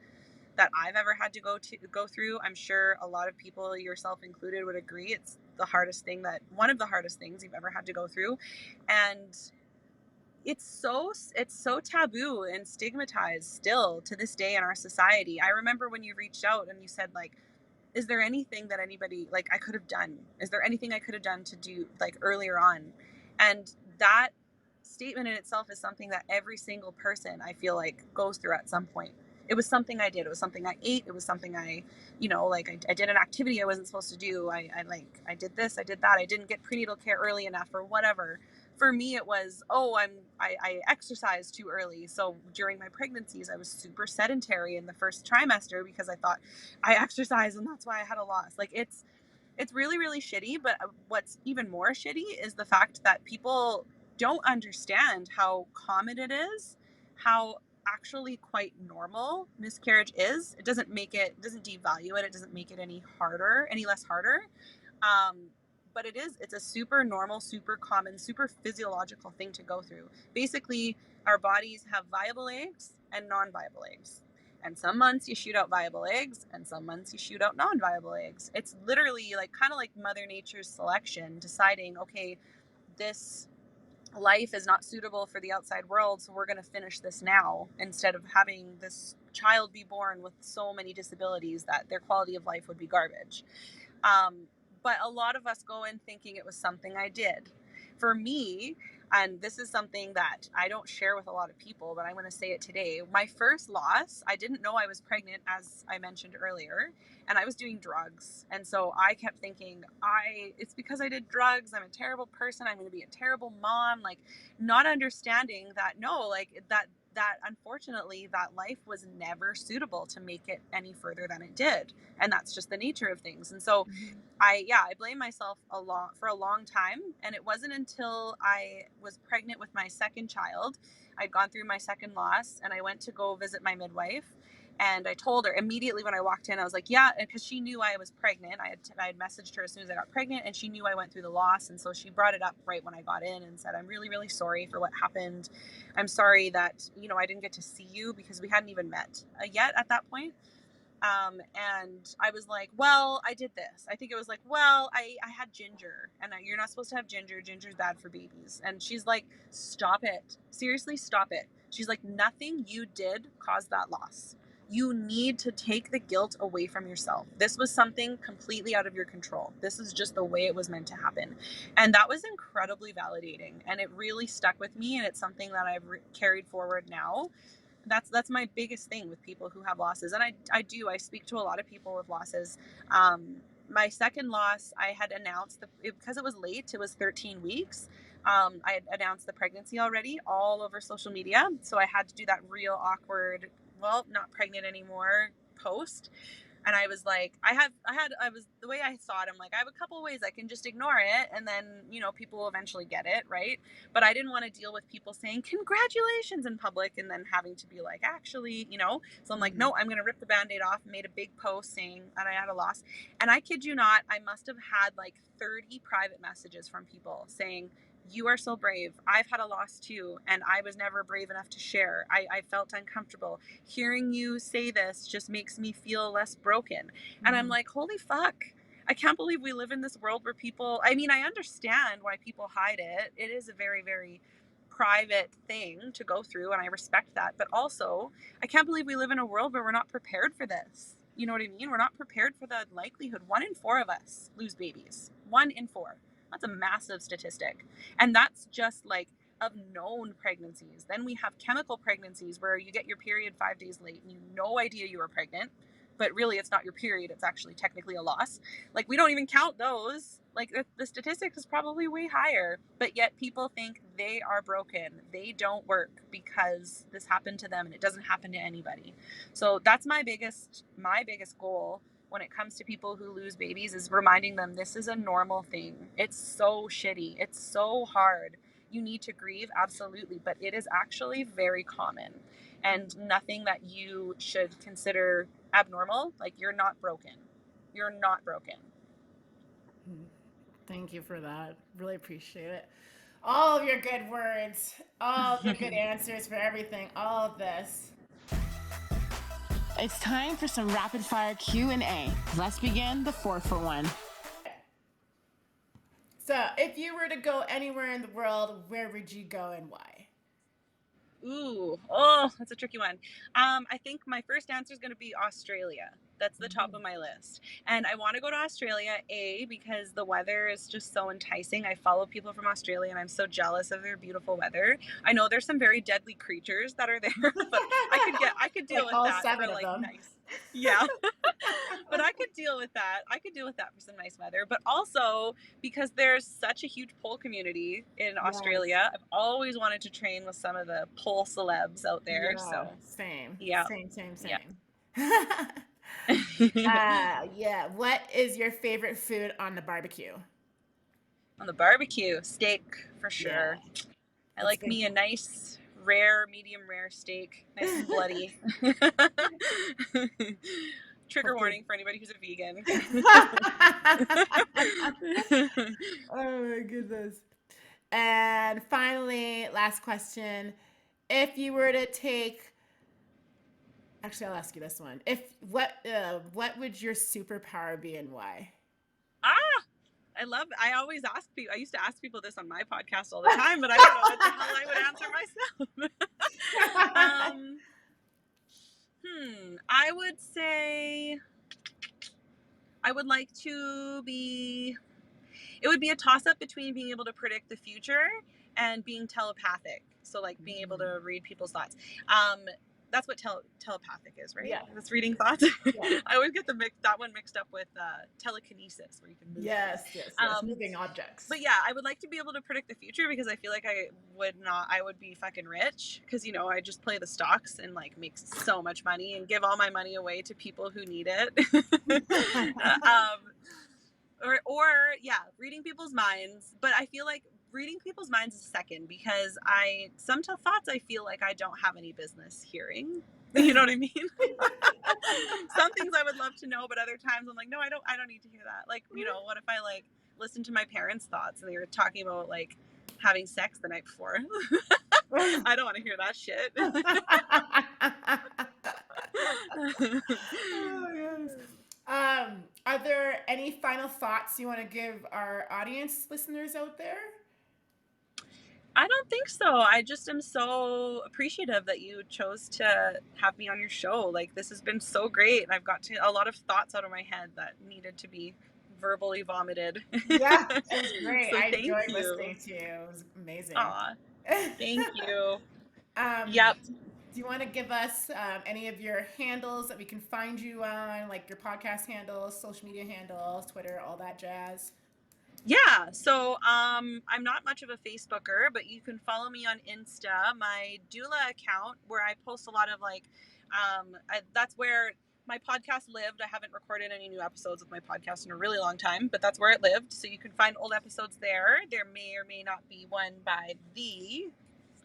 Speaker 3: that I've ever had to go through. I'm sure a lot of people, yourself included, would agree. It's one of the hardest things you've ever had to go through, and it's so taboo and stigmatized still to this day in our society. I remember when you reached out and you said like, is there anything that anybody like I could have done? Is there anything I could have done to do like earlier on? And that statement in itself is something that every single person I feel like goes through at some point. It was something I did. It was something I ate. It was something I did an activity I wasn't supposed to do. I did this, I did that. I didn't get prenatal care early enough or whatever. For me, it was, I exercised too early. So during my pregnancies, I was super sedentary in the first trimester because I thought I exercised and that's why I had a loss. Like it's really, really shitty. But what's even more shitty is the fact that people don't understand how common it is, how actually quite normal miscarriage is. It doesn't devalue it. It doesn't make it any less harder. But it's a super normal, super common, super physiological thing to go through. Basically, our bodies have viable eggs and non-viable eggs. And some months you shoot out viable eggs and some months you shoot out non-viable eggs. It's literally like kind of like Mother Nature's selection deciding, okay, this life is not suitable for the outside world, so we're going to finish this now instead of having this child be born with so many disabilities that their quality of life would be garbage. but a lot of us go in thinking it was something I did. For me, and this is something that I don't share with a lot of people, but I'm going to say it today. My first loss, I didn't know I was pregnant, as I mentioned earlier, and I was doing drugs. And so I kept thinking, it's because I did drugs. I'm a terrible person. I'm going to be a terrible mom. Like, not understanding that, no, like that unfortunately that life was never suitable to make it any further than it did. And that's just the nature of things. And so I blame myself for a long time. And it wasn't until I was pregnant with my second child, I'd gone through my second loss, and I went to go visit my midwife. And I told her immediately when I walked in, I was like, yeah, because she knew I was pregnant. I had messaged her as soon as I got pregnant, and she knew I went through the loss. And so she brought it up right when I got in and said, I'm really, really sorry for what happened. I'm sorry that, I didn't get to see you because we hadn't even met yet at that point. And I was like, well, I did this. I think it was like, well, I had ginger, and you're not supposed to have ginger. Ginger's bad for babies. And she's like, stop it. Seriously, stop it. She's like, nothing you did caused that loss. You need to take the guilt away from yourself. This was something completely out of your control. This is just the way it was meant to happen. And that was incredibly validating. And it really stuck with me. And it's something that I've carried forward now. That's my biggest thing with people who have losses. And I speak to a lot of people with losses. My second loss, I had announced because it was late, it was 13 weeks. I had announced the pregnancy already all over social media. So I had to do that real awkward, well, not pregnant anymore post. And I was like, the way I saw it, I'm like, I have a couple ways. I can just ignore it, and then, people will eventually get it, right? But I didn't want to deal with people saying congratulations in public and then having to be like, actually, so I'm like, no, I'm going to rip the Band-Aid off. Made a big post saying that I had a loss. And I kid you not, I must have had like 30 private messages from people saying, you are so brave. I've had a loss too, and I was never brave enough to share. I felt uncomfortable. Hearing you say this just makes me feel less broken. And I'm like, holy fuck. I can't believe we live in this world where people, I understand why people hide it. It is a very, very private thing to go through, and I respect that. But also, I can't believe we live in a world where we're not prepared for this. You know what I mean? We're not prepared for the likelihood. 1 in 4 of us lose babies. 1 in 4. That's a massive statistic. And that's just like of known pregnancies. Then we have chemical pregnancies where you get your period 5 days late and you have no idea you were pregnant, but really it's not your period. It's actually technically a loss. Like, we don't even count those. Like, the statistics is probably way higher, but yet people think they are broken. They don't work because this happened to them, and it doesn't happen to anybody. So that's my biggest goal when it comes to people who lose babies, is reminding them this is a normal thing. It's so shitty. It's so hard. You need to grieve, absolutely, but it is actually very common and nothing that you should consider abnormal. Like, you're not broken. You're not broken.
Speaker 2: Thank you for that. Really appreciate it. All of your good words, all of your good answers for everything, all of this.
Speaker 1: It's time for some rapid fire Q&A. Let's begin the 4-for-1.
Speaker 2: So, if you were to go anywhere in the world, where would you go and why?
Speaker 3: That's a tricky one. I think my first answer is going to be Australia. That's the top of my list. And I want to go to Australia, because the weather is just so enticing. I follow people from Australia and I'm so jealous of their beautiful weather. I know there's some very deadly creatures that are there, but I could deal
Speaker 2: like
Speaker 3: with
Speaker 2: all
Speaker 3: that
Speaker 2: 7
Speaker 3: for
Speaker 2: of them.
Speaker 3: nice. Yeah. But I could deal with that. For some nice weather. But also because there's such a huge pole community in Australia. I've always wanted to train with some of the pole celebs out there.
Speaker 2: Yeah,
Speaker 3: so
Speaker 2: same.
Speaker 3: Yeah.
Speaker 2: Same.
Speaker 3: Yeah.
Speaker 2: What is your favorite food on the barbecue?
Speaker 3: On the barbecue, steak for sure.
Speaker 2: Yeah.
Speaker 3: I like me a nice medium rare steak, nice and bloody. Trigger warning for anybody who's a vegan.
Speaker 2: Oh my goodness. And finally, last question. If you were to take, actually, I'll ask you this one. What would your superpower be and why?
Speaker 3: I always ask people, I used to ask people this on my podcast all the time, but I don't know what the hell I would answer myself. I would say I would like to be, it would be a toss-up between being able to predict the future and being telepathic. So like being able to read people's thoughts. That's what telepathic is, right?
Speaker 2: Yeah.
Speaker 3: That's reading thoughts.
Speaker 2: Yeah.
Speaker 3: I always get that one mixed up with telekinesis, where you can move
Speaker 2: Yes,
Speaker 3: things.
Speaker 2: moving objects.
Speaker 3: But yeah, I would like to be able to predict the future, because I feel like I would be fucking rich, because, you know, I just play the stocks and like make so much money and give all my money away to people who need it. Or yeah, reading people's minds. But I feel like reading people's minds is second, because some thoughts I feel like I don't have any business hearing. You know what I mean? Some things I would love to know, but other times I'm like, no, I don't need to hear that. Like, you know, what if I like listened to my parents' thoughts and they were talking about like having sex the night before? I don't want to hear that shit.
Speaker 2: Are there any final thoughts you want to give our audience listeners out there?
Speaker 3: I don't think so. I just am so appreciative that you chose to have me on your show. Like, this has been so great. I've got a lot of thoughts out of my head that needed to be verbally vomited.
Speaker 2: Yeah, it was great.
Speaker 3: So
Speaker 2: I
Speaker 3: thank
Speaker 2: enjoyed
Speaker 3: you.
Speaker 2: listening to you. It was amazing.
Speaker 3: Aw, thank you.
Speaker 2: Yep. Do you want to give us any of your handles that we can find you on, like your podcast handles, social media handles, Twitter, all that jazz?
Speaker 3: Yeah, so I'm not much of a Facebooker, but you can follow me on Insta, my doula account, where I post a lot of like, that's where my podcast lived. I haven't recorded any new episodes of my podcast in a really long time, but that's where it lived. So you can find old episodes there. There may or may not be one by the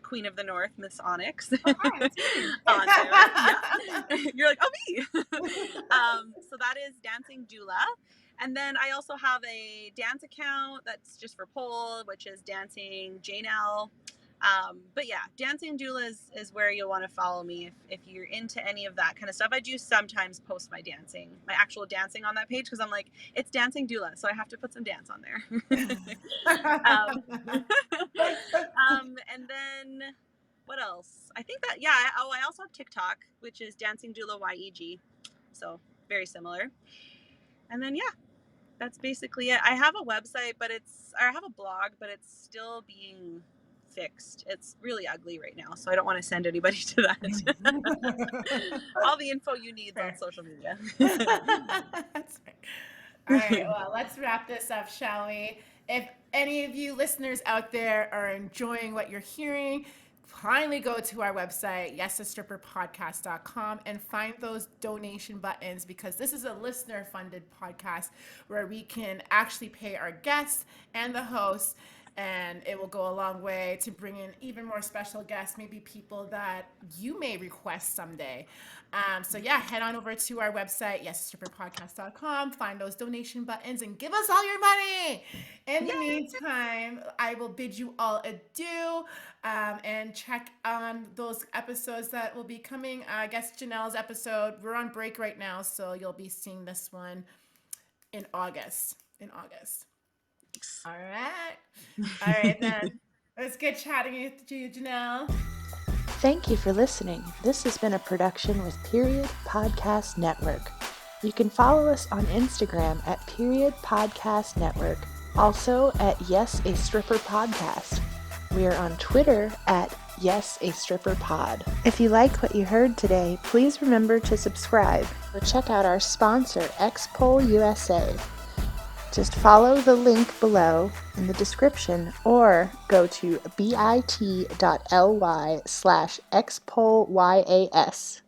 Speaker 3: Queen of the North, Miss Onyx, on there. Yeah. You're like, oh, me. So that is Dancing Doula. And then I also have a dance account that's just for pole, which is Dancing Jeanelle. But yeah, Dancing Doula is where you'll want to follow me if you're into any of that kind of stuff. I do sometimes post my actual dancing on that page, because I'm like, it's Dancing Doula, so I have to put some dance on there. And then what else? I think that, yeah, I also have TikTok, which is Dancing Doula YEG. So very similar. And then, yeah, that's basically it. I have a website, I have a blog, but it's still being fixed. It's really ugly right now, so I don't want to send anybody to that. All the info you need is on social media.
Speaker 2: That's right. All right, well, let's wrap this up, shall we? If any of you listeners out there are enjoying what you're hearing, kindly go to our website, YASAstripperpodcast.com, and find those donation buttons, because this is a listener-funded podcast where we can actually pay our guests and the hosts, and it will go a long way to bring in even more special guests, maybe people that you may request someday. So yeah, head on over to our website, YASAstripperpodcast.com, find those donation buttons, and give us all your money. In the meantime, I will bid you all adieu, and check on those episodes that will be coming. I guess Jeanelle's episode, we're on break right now, so you'll be seeing this one in August. All right then. It was good chatting with you, Jeanelle.
Speaker 4: Thank you for listening. This has been a production with Period Podcast Network. You can follow us on Instagram at Period Podcast Network, also at Yes a Stripper Podcast. We are on Twitter at Yes a Stripper Pod. If you like what you heard today, please remember to subscribe or check out our sponsor, Xpol USA. Just follow the link below in the description, or go to bit.ly/xpolyas.